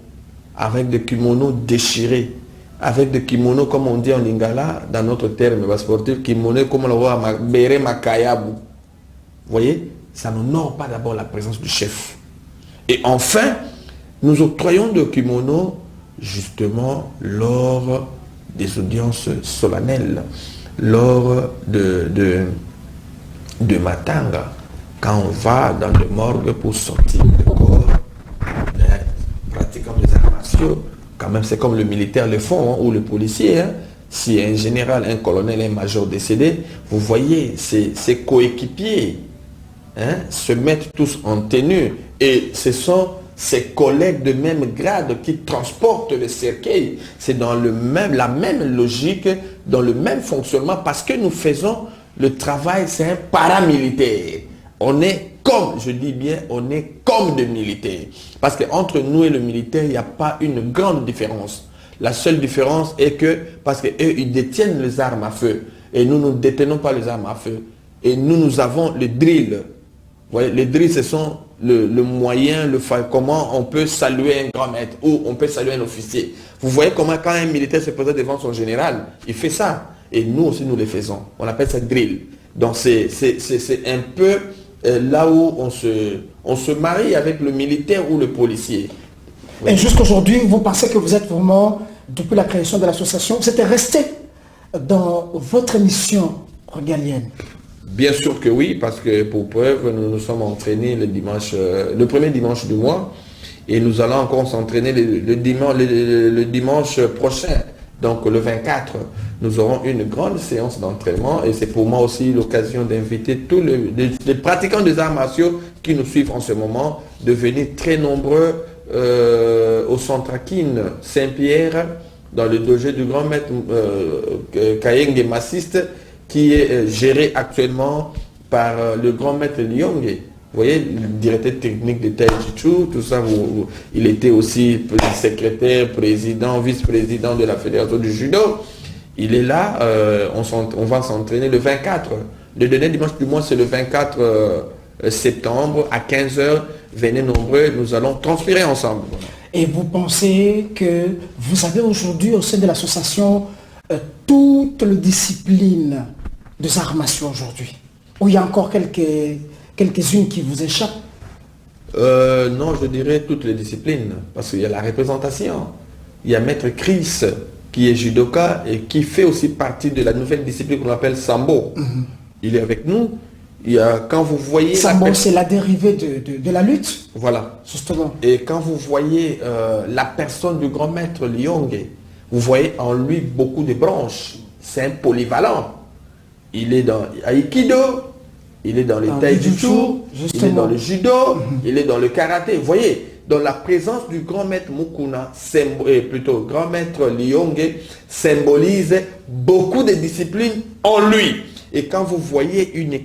avec des kimonos déchirés, avec des kimonos, comme on dit en lingala, dans notre terme sportif, kimono comme on le voit, bere makayabu. Vous voyez, ça n'honore pas d'abord la présence du chef. Et enfin, nous octroyons des kimonos justement lors des audiences solennelles, lors de matanga, quand on va dans le morgue pour sortir le corps pratiquant des arts martiaux. Quand même, c'est comme le militaire le font, ou le policier. Si un général, un colonel, un major décédé, vous voyez, ses coéquipiers se mettent tous en tenue. Et ce sont ses collègues de même grade qui transportent le cercueil. C'est dans la même logique, dans le même fonctionnement, parce que nous faisons le travail, c'est un paramilitaire. On est comme, je dis bien, on est comme des militaires. Parce qu'entre nous et le militaire, il n'y a pas une grande différence. La seule différence est que, parce qu'eux, ils détiennent les armes à feu. Et nous ne détenons pas les armes à feu. Et nous avons le drill. Vous voyez, les drills, ce sont le moyen, comment on peut saluer un grand maître ou on peut saluer un officier. Vous voyez comment quand un militaire se présente devant son général, il fait ça. Et nous aussi, nous le faisons. On appelle ça drill. Donc, c'est un peu là où on se marie avec le militaire ou le policier. Oui. Et jusqu'aujourd'hui, vous pensez que vous êtes vraiment, depuis la création de l'association, vous êtes resté dans votre mission régalienne? Bien sûr que oui, parce que pour preuve, nous nous sommes entraînés le premier dimanche du mois et nous allons encore s'entraîner le dimanche prochain. Donc le 24, nous aurons une grande séance d'entraînement et c'est pour moi aussi l'occasion d'inviter tous les pratiquants des arts martiaux qui nous suivent en ce moment de venir très nombreux au centre Akin Saint-Pierre, dans le dojo du grand maître Kayenge Massiste, qui est géré actuellement par le grand maître Lyonge. Vous voyez, le directeur technique de Taijitsu, tout ça, il était aussi secrétaire, président, vice-président de la fédération du judo. Il est là, on va s'entraîner le 24. Le dernier dimanche du mois, c'est le 24 septembre à 15 h. Venez nombreux, nous allons transpirer ensemble. Et vous pensez que vous avez aujourd'hui au sein de l'association toutes les disciplines des arts martiaux aujourd'hui? Ou il y a encore quelques-unes qui vous échappent? Non, je dirais toutes les disciplines, parce qu'il y a la représentation. Il y a Maître Chris, qui est judoka et qui fait aussi partie de la nouvelle discipline qu'on appelle Sambo. Il est avec nous. Il y a, quand vous voyez... Sambo, c'est la dérivée de la lutte. Voilà. Justement. Et quand vous voyez la personne du grand maître Lyonge, vous voyez en lui beaucoup de branches. C'est un polyvalent. Il est dans Aikido, il est dans les taijutsu, il est dans le judo, il est dans le karaté. Vous voyez, dans la présence du grand maître Mukuna, plutôt grand maître Liyonge, symbolise beaucoup de disciplines en lui. Et quand vous voyez une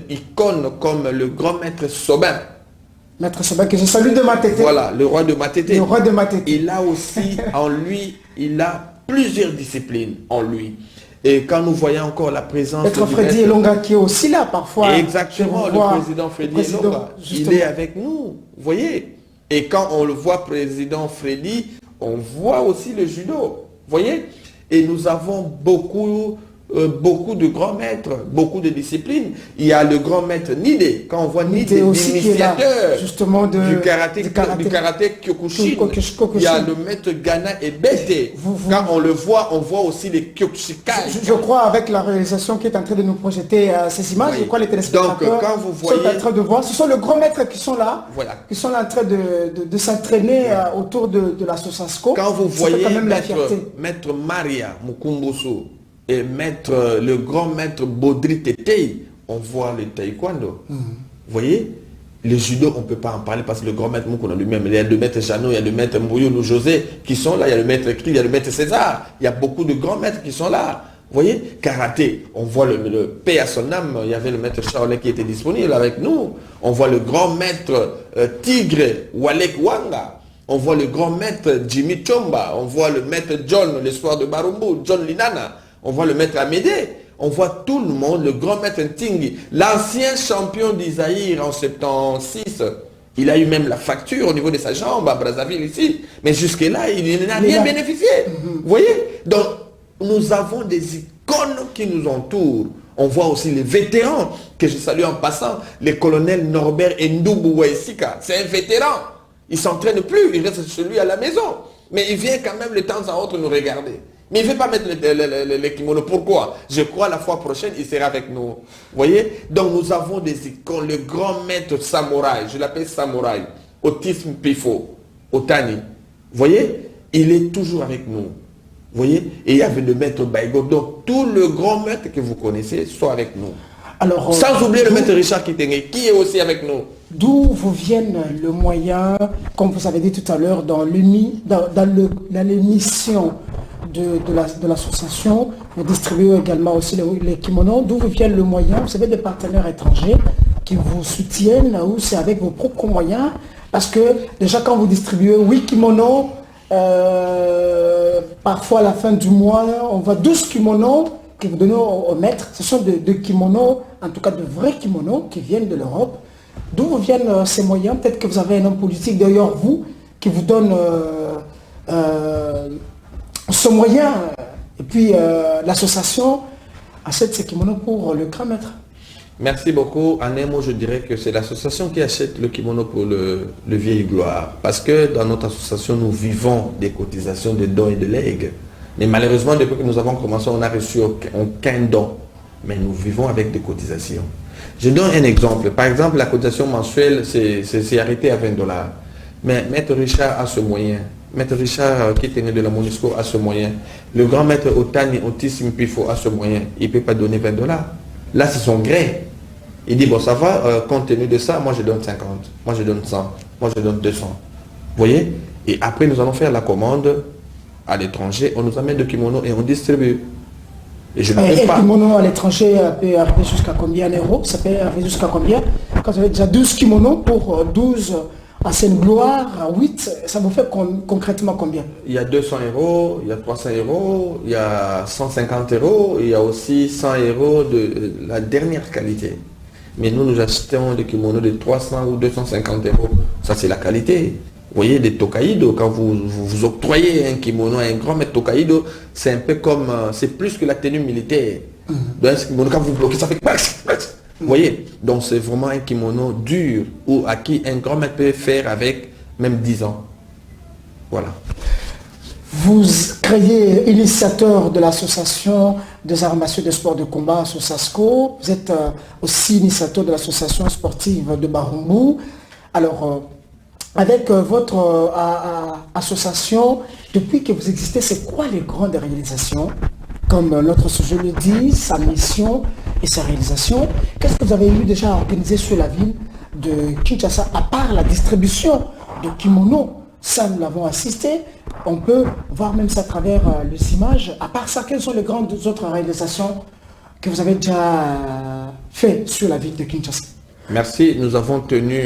icône comme le grand maître Sobin, Maître Sobin, que je salue de Matete. Voilà, le roi de Matete. Le roi de Matete. Il a aussi en lui, il a plusieurs disciplines en lui. Et quand nous voyons encore la présence Maître Freddy Elonga qui est aussi là parfois. Exactement, le président Freddy Elonga, il est avec nous, vous voyez. Et quand on le voit, président Freddy, on voit aussi le judo, vous voyez. Et nous avons beaucoup de grands maîtres, beaucoup de disciplines. Il y a le grand maître Nide, quand on voit Nide, l'initiateur justement du karaté Kyokushin. Il y a le maître Gana et Bete. Quand on le voit, on voit aussi les Kyokushikai. Je crois avec la réalisation qui est en train de nous projeter ces images, je crois les téléspectateurs donc, quand vous voyez, sont en train de voir. Ce sont les grands maîtres qui sont là, qui sont là en train de s'entraîner autour de la Sosasco. Quand vous voyez maître Maria Mukumbusu et le grand maître Baudry Tetei, on voit le taekwondo. Vous voyez, le judo, on ne peut pas en parler parce que le grand maître Mukuna lui-même, il y a le maître Jano, il y a le maître Mbouyou José qui sont là, il y a le maître Kri, il y a le maître César, il y a beaucoup de grands maîtres qui sont là. Vous voyez, karaté, on voit le paix à son âme, il y avait le maître Shaolin qui était disponible avec nous. On voit le grand maître Tigre, Walek Wanga. On voit le grand maître Jimmy Chomba. On voit le maître John, l'histoire de Barumbu, John Linana. On voit le maître Amédée, on voit tout le monde, le grand maître Ntingi, l'ancien champion d'Isaïr en 76. Il a eu même la fracture au niveau de sa jambe à Brazzaville ici. Mais jusque-là, il n'a rien bénéficié. Vous voyez? Donc, nous avons des icônes qui nous entourent. On voit aussi les vétérans, que je salue en passant, les colonels Norbert Ndoubou Waisika. C'est un vétéran. Il ne s'entraîne plus, il reste chez lui à la maison. Mais il vient quand même de temps en autre nous regarder. Mais il ne veut pas mettre les kimonos. Pourquoi? Je crois la fois prochaine, il sera avec nous. Vous voyez? Donc nous avons des icônes. Le grand maître samouraï, je l'appelle samouraï, Autisme Pifo, Otani. Vous voyez? Il est toujours avec nous. Vous voyez? Et il y avait le maître Baigo. Donc tout le grand maître que vous connaissez soit avec nous. Alors, sans oublier le maître Richard Kitenge, qui est aussi avec nous. D'où vous viennent le moyen, comme vous avez dit tout à l'heure, dans l'émission de l'association, vous distribuez également aussi les kimonos. D'où vous vient le moyen? Vous avez des partenaires étrangers qui vous soutiennent ou c'est avec vos propres moyens? Parce que déjà quand vous distribuez 8 kimonos, parfois à la fin du mois, on voit 12 kimonos que vous donnez au maître. Ce sont de kimonos, en tout cas de vrais kimonos qui viennent de l'Europe. D'où viennent ces moyens? Peut-être que vous avez un homme politique derrière vous qui vous donne ce moyen. Et puis l'association achète ces kimonos pour le grand maître. Merci beaucoup. En un mot, je dirais que c'est l'association qui achète le kimono pour le vieil gloire. Parce que dans notre association, nous vivons des cotisations, des dons et de legs. Mais malheureusement, depuis que nous avons commencé, on n'a reçu aucun don. Mais nous vivons avec des cotisations. Je donne un exemple. Par exemple, la cotisation mensuelle, c'est arrêté à $20. Mais Maître Richard a ce moyen. Maître Richard, qui est né de la MONUSCO, a ce moyen. Le grand maître Otani, Autisme Pifo, a ce moyen. Il ne peut pas donner $20. Là, c'est son gré. Il dit, bon, ça va, compte tenu de ça, moi je donne 50, moi je donne 100, moi je donne 200. Vous voyez? Et après, nous allons faire la commande à l'étranger, on nous amène le kimono et on distribue. Et je ne peux pas. Le kimono à l'étranger peut arriver jusqu'à combien d'euros? Ça peut arriver jusqu'à combien? Quand vous avez déjà 12 kimonos pour 12 anciennes gloires, 8, ça vous fait concrètement combien? Il y a 200 €, il y a 300 €, il y a 150 €, il y a aussi 100 € de la dernière qualité. Mais nous achetons des kimonos de 300 ou 250 €. Ça, c'est la qualité. Vous voyez, des Tokaido, quand vous octroyez un kimono à un grand maître Tokaido, c'est un peu comme, c'est plus que la tenue militaire. Dans un kimono, quand vous bloquez, ça fait vous voyez, donc c'est vraiment un kimono dur, ou à qui un grand maître peut faire avec même 10 ans. Voilà. Vous créez initiateur de l'association des arts martiaux de sport de combat, Sosasco. Vous êtes aussi initiateur de l'association sportive de Barumbu. Alors, avec votre association, depuis que vous existez, c'est quoi les grandes réalisations comme notre sujet le dit, sa mission et sa réalisation. Qu'est-ce que vous avez eu déjà organisé sur la ville de Kinshasa, à part la distribution de kimonos? Ça, nous l'avons assisté. On peut voir même ça à travers les images. À part ça, quelles sont les grandes autres réalisations que vous avez déjà faites sur la ville de Kinshasa? Merci. Nous avons tenu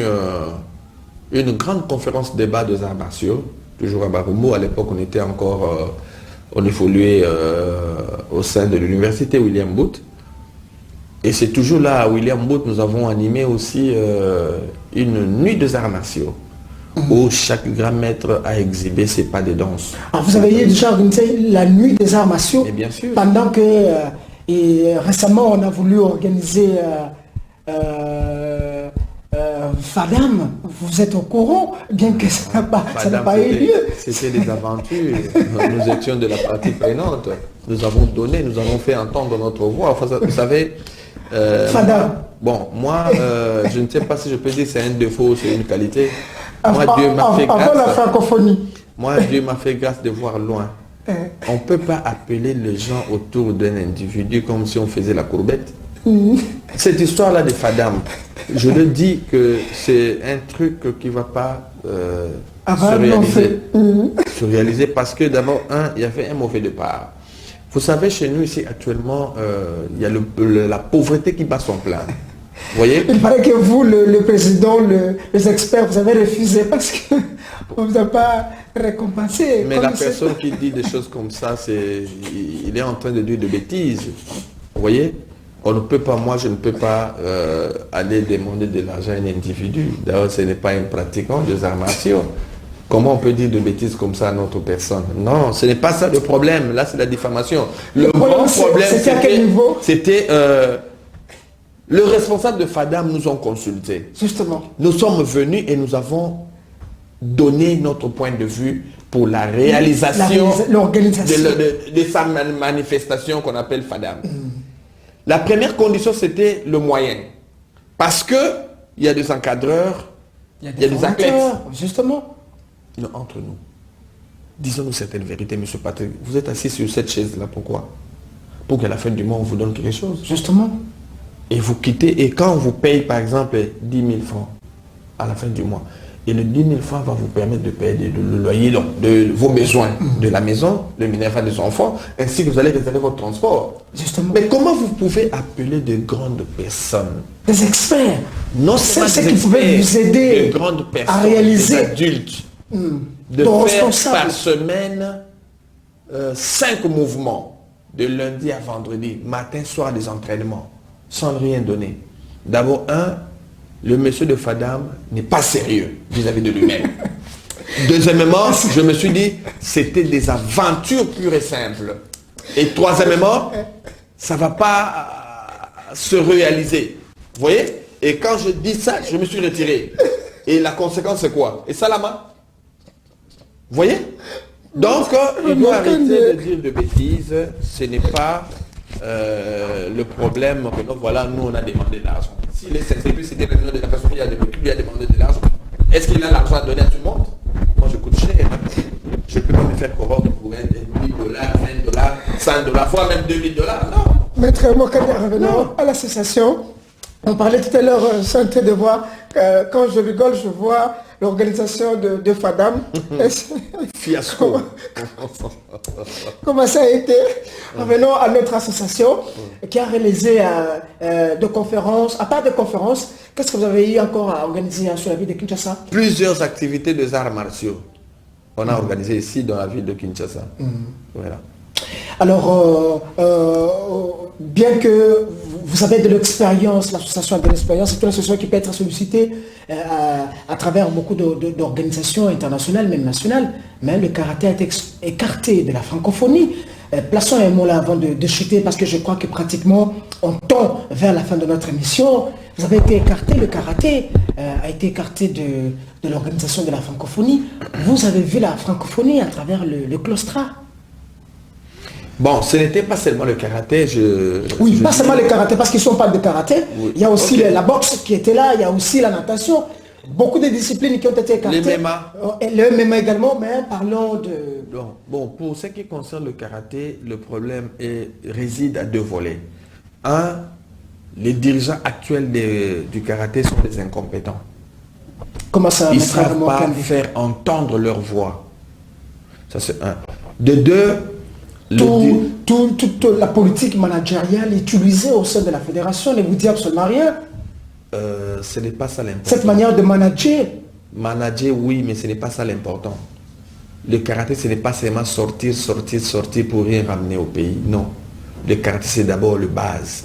une grande conférence débat des arts martiaux, toujours à Barumbo. À l'époque, on était encore, on évoluait au sein de l'université William Booth. Et c'est toujours là, à William Booth, nous avons animé aussi une nuit des arts martiaux, où chaque grand maître a exhibé ses pas de danse. Alors vous avez déjà organisé la nuit des arts martiaux. Et bien sûr. Pendant que, et récemment, on a voulu organiser Fadam. Vous êtes au courant, bien que ça n'a pas eu lieu. C'était des aventures. Nous étions de la partie prenante. Nous avons donné, nous avons fait entendre notre voix. Enfin, vous savez... Fadam. Bon, moi, je ne sais pas si je peux dire c'est un défaut, c'est une qualité. Moi, Avant, Dieu m'a fait grâce. Avant la francophonie. Moi, Dieu m'a fait grâce de voir loin. On ne peut pas appeler les gens autour d'un individu comme si on faisait la courbette. Cette histoire-là de Fadam, je le dis que c'est un truc qui ne va pas se réaliser parce que d'abord, il y avait un mauvais départ. Vous savez, chez nous ici actuellement, il y a la pauvreté qui bat son plein. Vous voyez? Il paraît que vous, le président, les experts, vous avez refusé parce qu'on ne vous a pas récompensé. Mais la personne qui dit des choses comme ça, il est en train de dire des bêtises. Vous voyez? On ne peut pas, moi je ne peux pas aller demander de l'argent à un individu. D'ailleurs, ce n'est pas un pratiquant des arts martiaux. Comment on peut dire de bêtises comme ça à notre personne? Non, ce n'est pas ça le problème. Là, c'est la diffamation. Le grand problème, c'était... le responsable de Fadam nous ont consultés. Justement. Nous sommes venus et nous avons donné notre point de vue pour la réalisation de sa manifestation qu'on appelle Fadam. La première condition, c'était le moyen. Parce que il y a des encadreurs, il y a des athlètes. Justement. Non, entre nous, disons-nous certaines vérités, M. Patrick. Vous êtes assis sur cette chaise-là, pourquoi? Pour qu'à la fin du mois, on vous donne quelque chose. Justement. Et vous quittez, et quand on vous paye, par exemple, 10 000 francs à la fin du mois, et le 10 000 francs va vous permettre de payer le loyer de vos besoins, de la maison, le minéral des enfants, ainsi que vous allez réserver votre transport. Justement. Mais comment vous pouvez appeler de grandes personnes? Des experts. Non, c'est ceux qui pouvaient vous aider de grandes personnes, à réaliser. des adultes. De faire par semaine 5 mouvements de lundi à vendredi, matin, soir, des entraînements, sans rien donner. D'abord, le monsieur de Fadam n'est pas sérieux vis-à-vis de lui-même. Deuxièmement, je me suis dit, c'était des aventures pures et simples. Et troisièmement, ça ne va pas se réaliser. Vous voyez? Et quand je dis ça, je me suis retiré. Et la conséquence, c'est quoi? Et Salama? Vous voyez? Donc, il doit arrêter de dire de bêtises. Ce n'est pas le problème que donc, voilà, nous, on a demandé de l'argent. Si les CCP, c'était la personne qui a demandé de l'argent, est-ce qu'il a l'argent à donner à tout le monde? Moi, je coûte cher. Je ne peux pas me faire corrompre pour $1, $10, $20, $100, voire même $2000. Non. Maître Mokane, revenons à l'association. On parlait tout à l'heure, santé de voir, quand je rigole, je vois l'organisation de Fadam. Fiasco. Comment ça a été? Revenons à notre association qui a réalisé de conférences. À part de conférences, qu'est-ce que vous avez eu encore à organiser sur la ville de Kinshasa? Plusieurs activités des arts martiaux. On a organisé ici dans la ville de Kinshasa. Voilà. Alors, bien que vous avez de l'expérience, l'association a de l'expérience, c'est une association qui peut être sollicitée à travers beaucoup d'organisations internationales, même nationales, mais le karaté a été écarté de la francophonie. Plaçons un mot là avant de chuter, parce que je crois que pratiquement on tend vers la fin de notre émission. Vous avez été écarté, le karaté a été écarté de l'organisation de la francophonie. Vous avez vu la francophonie à travers le claustrat. Bon, ce n'était pas seulement le karaté. Oui, pas seulement le karaté, parce qu'ils sont pas de karaté. Oui. Il y a aussi la boxe qui était là, il y a aussi la natation. Beaucoup de disciplines qui ont été écartées. Le MMA. Et le MMA également, mais parlons de... Bon, pour ce qui concerne le karaté, le problème réside à deux volets. Un, les dirigeants actuels du karaté sont des incompétents. Comment ça? Ils ne savent pas faire entendre leur voix. Ça, c'est un. De deux, toute la politique managériale utilisée au sein de la fédération ne vous dit absolument rien. Ce n'est pas ça l'important. Cette manière de manager. Manager, oui, mais ce n'est pas ça l'important. Le karaté, ce n'est pas seulement sortir pour rien ramener au pays. Non. Le karaté, c'est d'abord le base.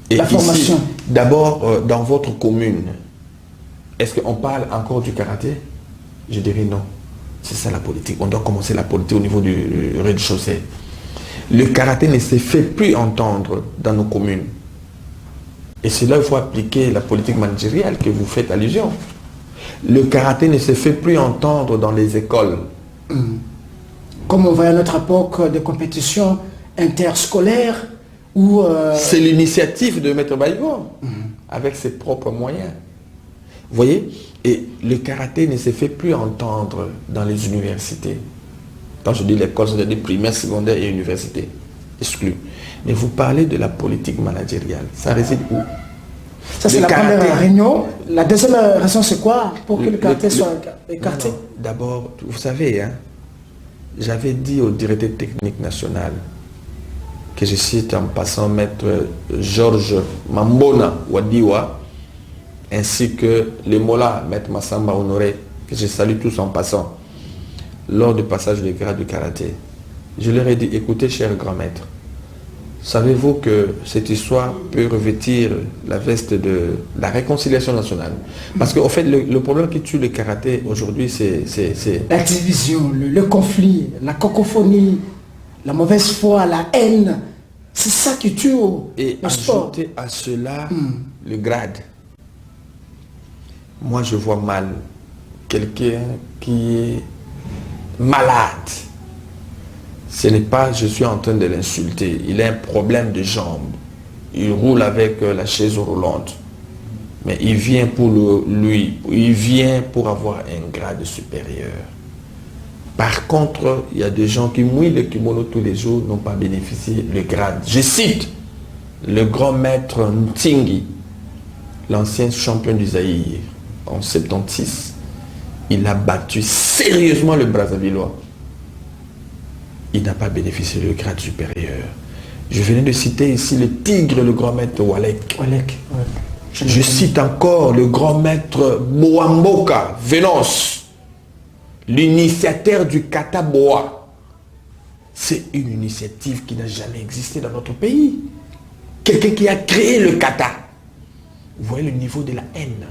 Et la formation. D'abord, dans votre commune, est-ce qu'on parle encore du karaté? Je dirais non. C'est ça la politique. On doit commencer la politique au niveau du rez-de-chaussée. Le karaté ne se fait plus entendre dans nos communes. Et c'est là qu'il faut appliquer la politique managériale que vous faites allusion. Le karaté ne se fait plus entendre dans les écoles. Comme on voit à notre époque des compétitions interscolaires où... C'est l'initiative de Maître Baïgo, avec ses propres moyens. Vous voyez? Et le karaté ne se fait plus entendre dans les universités. Quand je dis l'école, c'est-à-dire primaire, secondaire et université. Exclu. Mais vous parlez de la politique managériale. Ça réside où? Ça, c'est la première réunion. La deuxième raison, c'est quoi? Pour que le karaté soit écarté? D'abord, vous savez, hein, j'avais dit au directeur technique national, que je cite en passant Maître Georges Mambona Wadiwa, ainsi que les Mola, Maître Massamba Honoré, que je salue tous en passant, lors du passage du grade du karaté. Je leur ai dit, écoutez, cher grand maître, savez-vous que cette histoire peut revêtir la veste de la réconciliation nationale? Parce qu'en fait, le problème qui tue le karaté aujourd'hui, c'est... La division, le conflit, la cacophonie, la mauvaise foi, la haine. C'est ça qui tue le sport. Ajouter à cela le grade. Moi, je vois mal quelqu'un qui est malade. Ce n'est pas, je suis en train de l'insulter. Il a un problème de jambes. Il roule avec la chaise roulante. Mais il vient il vient pour avoir un grade supérieur. Par contre, il y a des gens qui mouillent le kimono tous les jours, n'ont pas bénéficié le grade. Je cite le grand maître Ntingi, l'ancien champion du Zaïre, en 76. Il a battu sérieusement le Brazzavillois. Il n'a pas bénéficié du grade supérieur. Je venais de citer ici le tigre, le grand maître Walek. Ouais. Je cite encore le grand maître Boamboka, Vénus, l'initiateur du kata boa. C'est une initiative qui n'a jamais existé dans notre pays. Quelqu'un qui a créé le kata. Vous voyez le niveau de la haine.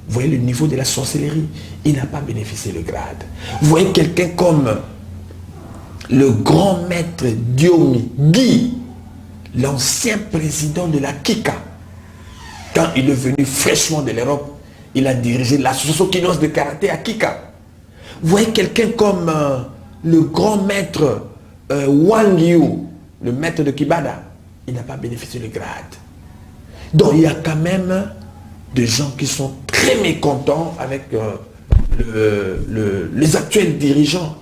Vous voyez le niveau de la sorcellerie. Il n'a pas bénéficié le grade. Vous voyez quelqu'un comme le grand maître Diomi Guy, l'ancien président de la Kika. Quand il est venu fraîchement de l'Europe, il a dirigé l'association kinoise de karaté à Kika. Vous voyez quelqu'un comme le grand maître Wang Yu, le maître de Kibada. Il n'a pas bénéficié du grade. Donc il y a quand même des gens qui sont très mécontents avec les actuels dirigeants.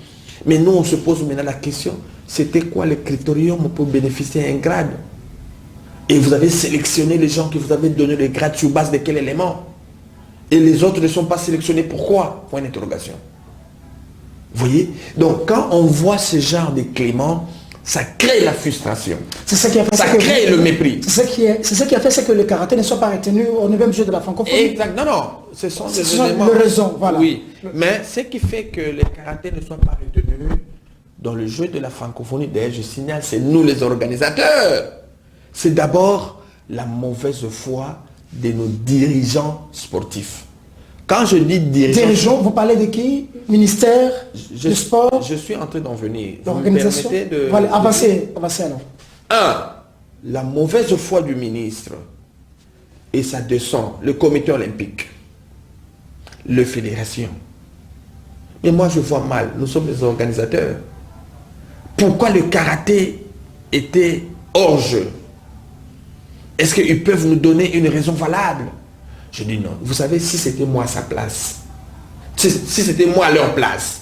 Mais nous, on se pose maintenant la question, c'était quoi le critérium pour bénéficier d'un grade? Et vous avez sélectionné les gens qui vous avez donné le grade sur base de quel élément? Et les autres ne sont pas sélectionnés, pourquoi? Point d'interrogation. Vous voyez? Donc quand on voit ce genre de clément, ça crée la frustration. C'est ça qui a fait ça crée le mépris. C'est ça qui a fait que le karaté ne soit pas retenu au 9e jeu de la francophonie. Exact. Non, ce sont des éléments. Les raisons, voilà. Oui. Mais ce qui fait que le karaté ne soit pas retenu dans le jeu de la francophonie, d'ailleurs je signale, c'est nous les organisateurs. C'est d'abord la mauvaise foi de nos dirigeants sportifs. Quand je dis dirigeants, vous parlez de qui? Ministère du sport? Je suis en train d'en venir. L'organisation. Voilà, avancez alors. 1. La mauvaise foi du ministre. Et ça descend. Le comité olympique. Le fédération. Mais moi je vois mal. Nous sommes les organisateurs. Pourquoi le karaté était hors jeu? Est-ce qu'ils peuvent nous donner une raison valable? Je dis non. Vous savez, si c'était moi à sa place, si c'était moi à leur place,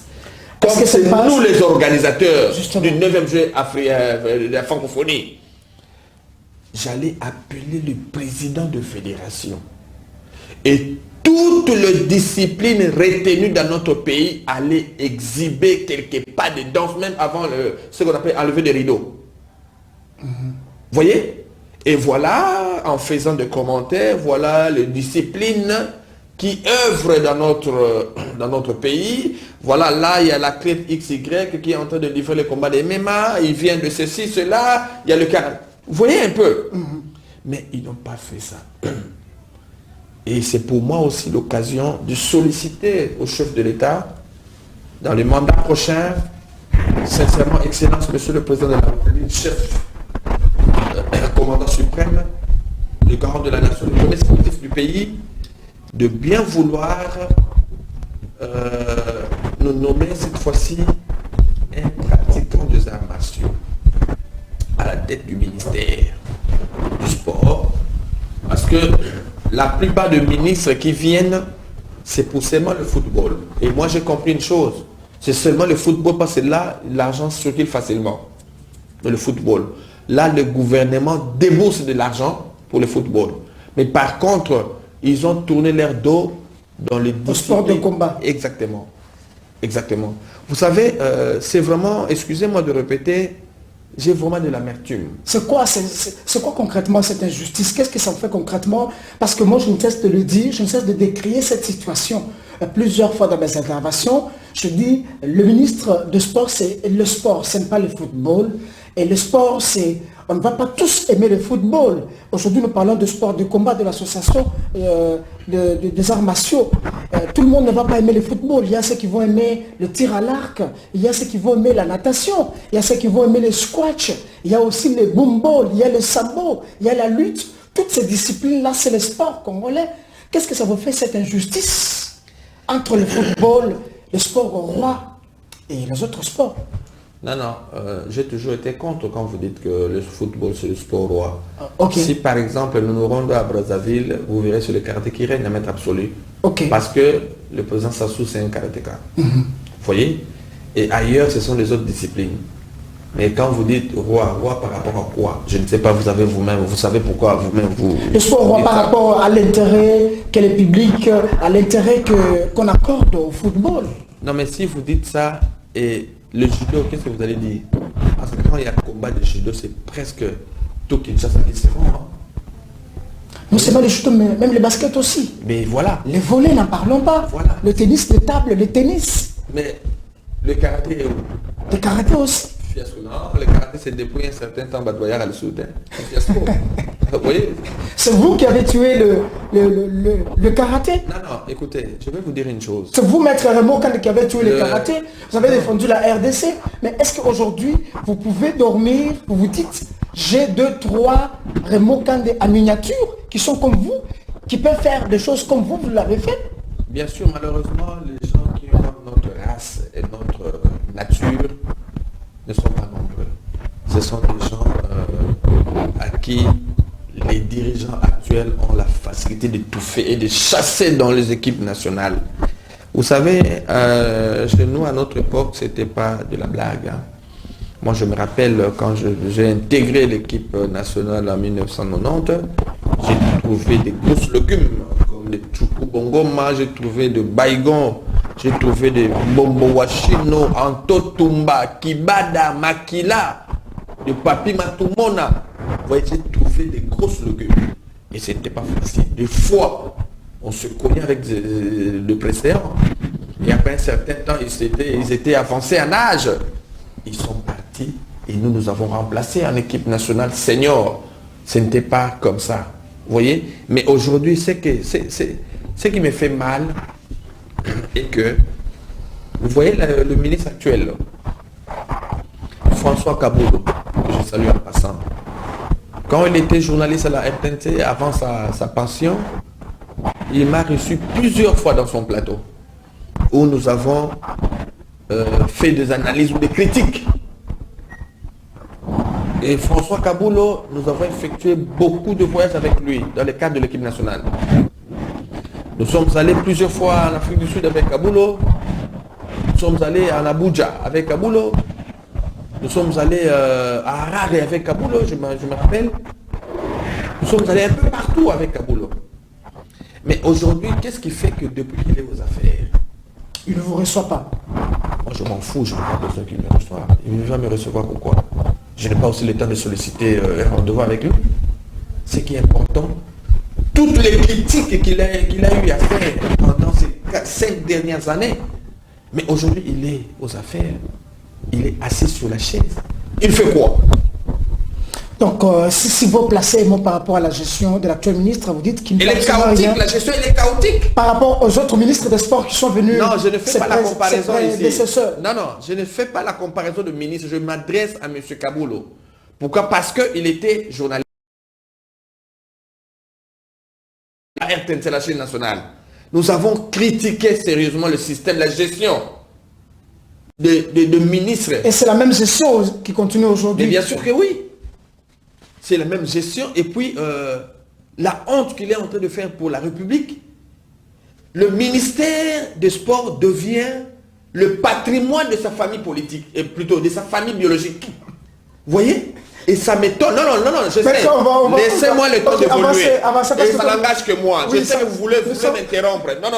comme c'est nous les organisateurs du 9e jeu de la francophonie, j'allais appeler le président de fédération. Et toutes les disciplines retenues dans notre pays allaient exhiber quelques pas de danse, même avant ce qu'on appelle enlever des rideaux. Voyez? Et voilà, en faisant des commentaires, voilà les disciplines qui œuvrent dans notre pays. Voilà, là, il y a l'athlète XY qui est en train de livrer le combat des MMA, il vient de ceci, cela, il y a le cas. Vous voyez un peu? Mais ils n'ont pas fait ça. Et c'est pour moi aussi l'occasion de solliciter au chef de l'État, dans le mandat prochain, sincèrement, Excellence, Monsieur le Président de la République, chef, commandant suprême, le garant de la nation, le premier sportif du pays, de bien vouloir nous nommer cette fois-ci un pratiquant des arts martiaux à la tête du ministère du sport. Parce que la plupart des ministres qui viennent, c'est pour seulement le football. Et moi j'ai compris une chose, c'est seulement le football parce que là, l'argent circule facilement. Le football. Là, le gouvernement débourse de l'argent pour le football. Mais par contre, ils ont tourné leur dos dans les sport de combat. Exactement. Exactement. Vous savez, c'est vraiment, excusez-moi de répéter, j'ai vraiment de l'amertume. C'est quoi concrètement cette injustice? Qu'est-ce que ça fait concrètement? Parce que moi, je ne cesse de le dire, je ne cesse de décrire cette situation. Plusieurs fois dans mes interventions, je dis, le ministre de sport, c'est le sport, ce n'est pas le football. Et le sport, c'est... On ne va pas tous aimer le football. Aujourd'hui, nous parlons de sport de combat de l'association des arts martiaux. Tout le monde ne va pas aimer le football. Il y a ceux qui vont aimer le tir à l'arc. Il y a ceux qui vont aimer la natation. Il y a ceux qui vont aimer le squash. Il y a aussi le boom ball. Il y a le sambo. Il y a la lutte. Toutes ces disciplines-là, c'est le sport congolais. Qu'est-ce que ça vous fait, cette injustice entre le football, le sport roi et les autres sports? Non, non, j'ai toujours été contre quand vous dites que le football c'est le sport roi. Okay. Si par exemple nous nous rendons à Brazzaville, vous verrez sur le karaté qui règne à maître absolu. Okay. Parce que le président Sassou c'est un karatéka. Vous voyez? Et ailleurs ce sont les autres disciplines. Mais quand vous dites roi par rapport à quoi? Je ne sais pas, vous avez vous-même, vous savez pourquoi vous-même vous... Le sport roi par rapport à l'intérêt que le public, à l'intérêt qu'on accorde au football. Non mais si vous dites ça, et le judo, qu'est-ce que vous allez dire? Parce que quand il y a le combat de judo, c'est presque tout Kinshasa qui se rend. Non, c'est pas le judo, mais même le basket aussi. Mais voilà. Les volets, n'en parlons pas. Voilà. Le tennis de table, le tennis. Mais le karaté est où? Le karaté aussi. Fiasco, non, le karaté c'est depuis un certain temps Badoyard à le soutien. Fiasco. Vous voyez? C'est vous qui avez tué le karaté? Non, non, écoutez, je vais vous dire une chose. C'est vous, Maître Raymond, qui avez tué le karaté. Vous avez défendu la RDC. Mais est-ce qu'aujourd'hui, vous pouvez dormir, vous vous dites, j'ai 2, 3 Raymond Kandé en miniature, qui sont comme vous, qui peuvent faire des choses comme vous l'avez fait? Bien sûr, malheureusement, les gens qui ont notre race et notre nature ne sont pas nombreux. Ce sont des gens à qui les dirigeants actuels ont la facilité de d'étouffer et de chasser dans les équipes nationales. Vous savez, chez nous, à notre époque, c'était pas de la blague. Hein. Moi, je me rappelle, quand j'ai intégré l'équipe nationale en 1990, j'ai trouvé des grosses légumes, comme des Chukubongoma, j'ai trouvé des baïgons, j'ai trouvé des Bombowashino, Antotumba, Kibada, Makila, de Papi Matumona. Vous voyez, j'ai trouvé des grosses légumes. Et c'était pas facile. Des fois, on se connaît avec le précédent. Et après un certain temps, ils étaient avancés en âge. Ils sont partis et nous avons remplacé en équipe nationale senior. Ce n'était pas comme ça. Vous voyez? Mais aujourd'hui, ce qui me fait mal est que, vous voyez le ministre actuel, François Kaboulou, que je salue en passant. Quand il était journaliste à la RTNC, avant sa pension, il m'a reçu plusieurs fois dans son plateau, où nous avons fait des analyses ou des critiques. Et François Kaboulou, nous avons effectué beaucoup de voyages avec lui dans le cadre de l'équipe nationale. Nous sommes allés plusieurs fois en Afrique du Sud avec Kabulo. Nous sommes allés en Abuja avec Kabulo. Nous sommes allés à Harare avec Kabulo, je me rappelle. Nous sommes allés un peu partout avec Kabulo. Mais aujourd'hui, qu'est-ce qui fait que depuis qu'il est aux affaires, il ne vous reçoit pas? moi je m'en fous, je n'ai pas besoin qu'il me reçoive. Il va me recevoir pourquoi? Je n'ai pas aussi le temps de solliciter un rendez-vous avec lui. Ce qui est important, toutes les critiques qu'il a eu à faire pendant ces 5 dernières années, mais aujourd'hui il est aux affaires, il est assis sur la chaise. Il fait quoi? Donc, si vous placez un mot par rapport à la gestion de l'actuel ministre, vous dites qu'il Elle est chaotique, la gestion elle est chaotique. Par rapport aux autres ministres des Sports qui sont venus... Non, je ne fais pas la comparaison ici. Non, je ne fais pas la comparaison de ministre, je m'adresse à M. Kabulo. Pourquoi? Parce qu'il était journaliste à RTNC, la chaîne nationale. Nous avons critiqué sérieusement le système, la gestion de ministres. Et c'est la même gestion qui continue aujourd'hui? Mais bien sûr que oui. C'est la même gestion. Et puis, la honte qu'il est en train de faire pour la République, le ministère des Sports devient le patrimoine de sa famille politique, et plutôt de sa famille biologique. Vous voyez? Et ça m'étonne. Non, je sais. Laissez-moi le temps d'évoluer. Et ça n'engage que moi. Je sais que vous voulez m'interrompre. Non.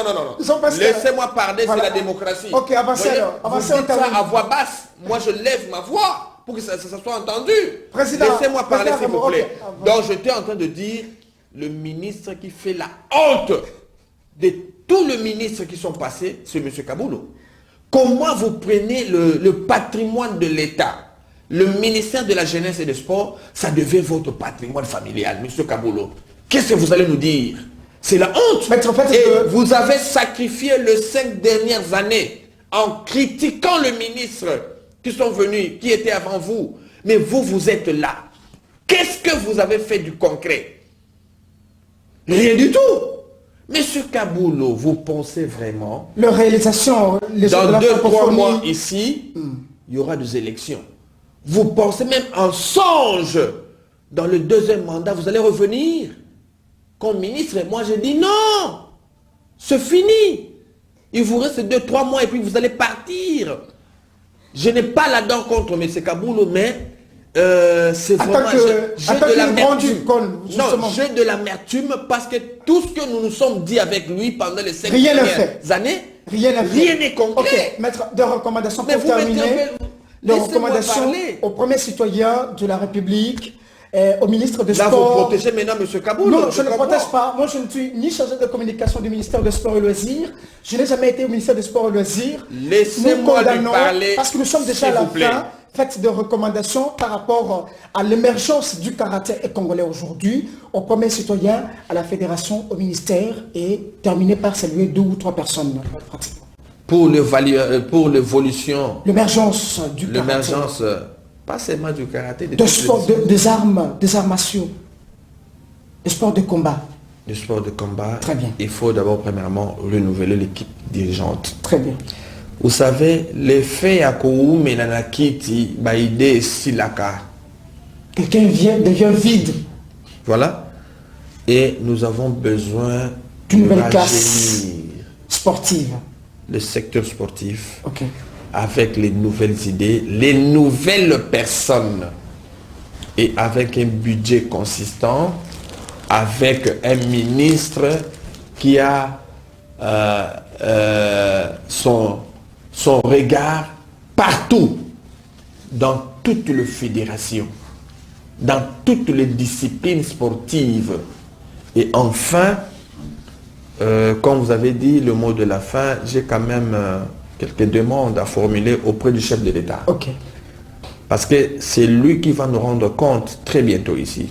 Laissez-moi parler, c'est la démocratie. Ok, avancez alors. Vous dites ça à voix basse. Moi, je lève ma voix pour que ça soit entendu. Laissez-moi parler, s'il vous plaît. Donc, j'étais en train de dire, le ministre qui fait la honte de tous les ministres qui sont passés, c'est M. Kabulo. Comment vous prenez le patrimoine de l'État? Le ministère de la Jeunesse et des Sports, ça devient votre patrimoine familial, M. Kabulo. Qu'est-ce que vous allez nous dire? C'est la honte. Et vous avez sacrifié les 5 dernières années en critiquant le ministre qui sont venus, qui étaient avant vous. Mais vous êtes là. Qu'est-ce que vous avez fait du concret? Rien du tout. Monsieur Kabulo, vous pensez vraiment... La réalisation... Dans 2-3 mois ici, il y aura des élections. Vous pensez même en songe, dans le 2e mandat, vous allez revenir comme ministre? Et moi, je dis non. C'est fini. Il vous reste 2-3 mois et puis vous allez partir. Je n'ai pas la dent contre M. Kabulo, mais c'est vraiment j'ai de l'amertume. Non, j'ai de l'amertume parce que tout ce que nous nous sommes dit avec lui pendant les 5 dernières années, rien n'est concret. Okay. Maître, de recommandations pour terminer. De recommandations aux premiers citoyens de la République, au ministre des Sports. Là, vous protégez maintenant M. Kabulo. Non, je ne protège pas. Moi, je ne suis ni chargé de communication du ministère des Sports et Loisirs. Je n'ai jamais été au ministère des Sports et Loisirs. Laissez-moi lui parler. Parce que nous sommes déjà à la fin. Faites des recommandations par rapport à l'émergence du karaté congolais aujourd'hui, aux premiers citoyens, à la fédération, au ministère, et terminer par saluer 2 ou 3 personnes pratiquement. Pour l'évolution, l'émergence du karaté. L'émergence, pas seulement du karaté, des arts martiaux, des sports de combat. Du sport de combat. Très bien. Il faut d'abord, premièrement, renouveler l'équipe dirigeante. Très bien. Vous savez, l'effet à Kououm et Nanakiti, Baïdé Silaka. Quelqu'un devient vide. Voilà. Et nous avons besoin d'une nouvelle classe sportive. Le secteur sportif, okay, avec les nouvelles idées, les nouvelles personnes, et avec un budget consistant, avec un ministre qui a son regard partout, dans toutes les fédérations, dans toutes les disciplines sportives. Et enfin, comme vous avez dit le mot de la fin, j'ai quand même quelques demandes à formuler auprès du chef de l'État. Okay. Parce que c'est lui qui va nous rendre compte très bientôt ici.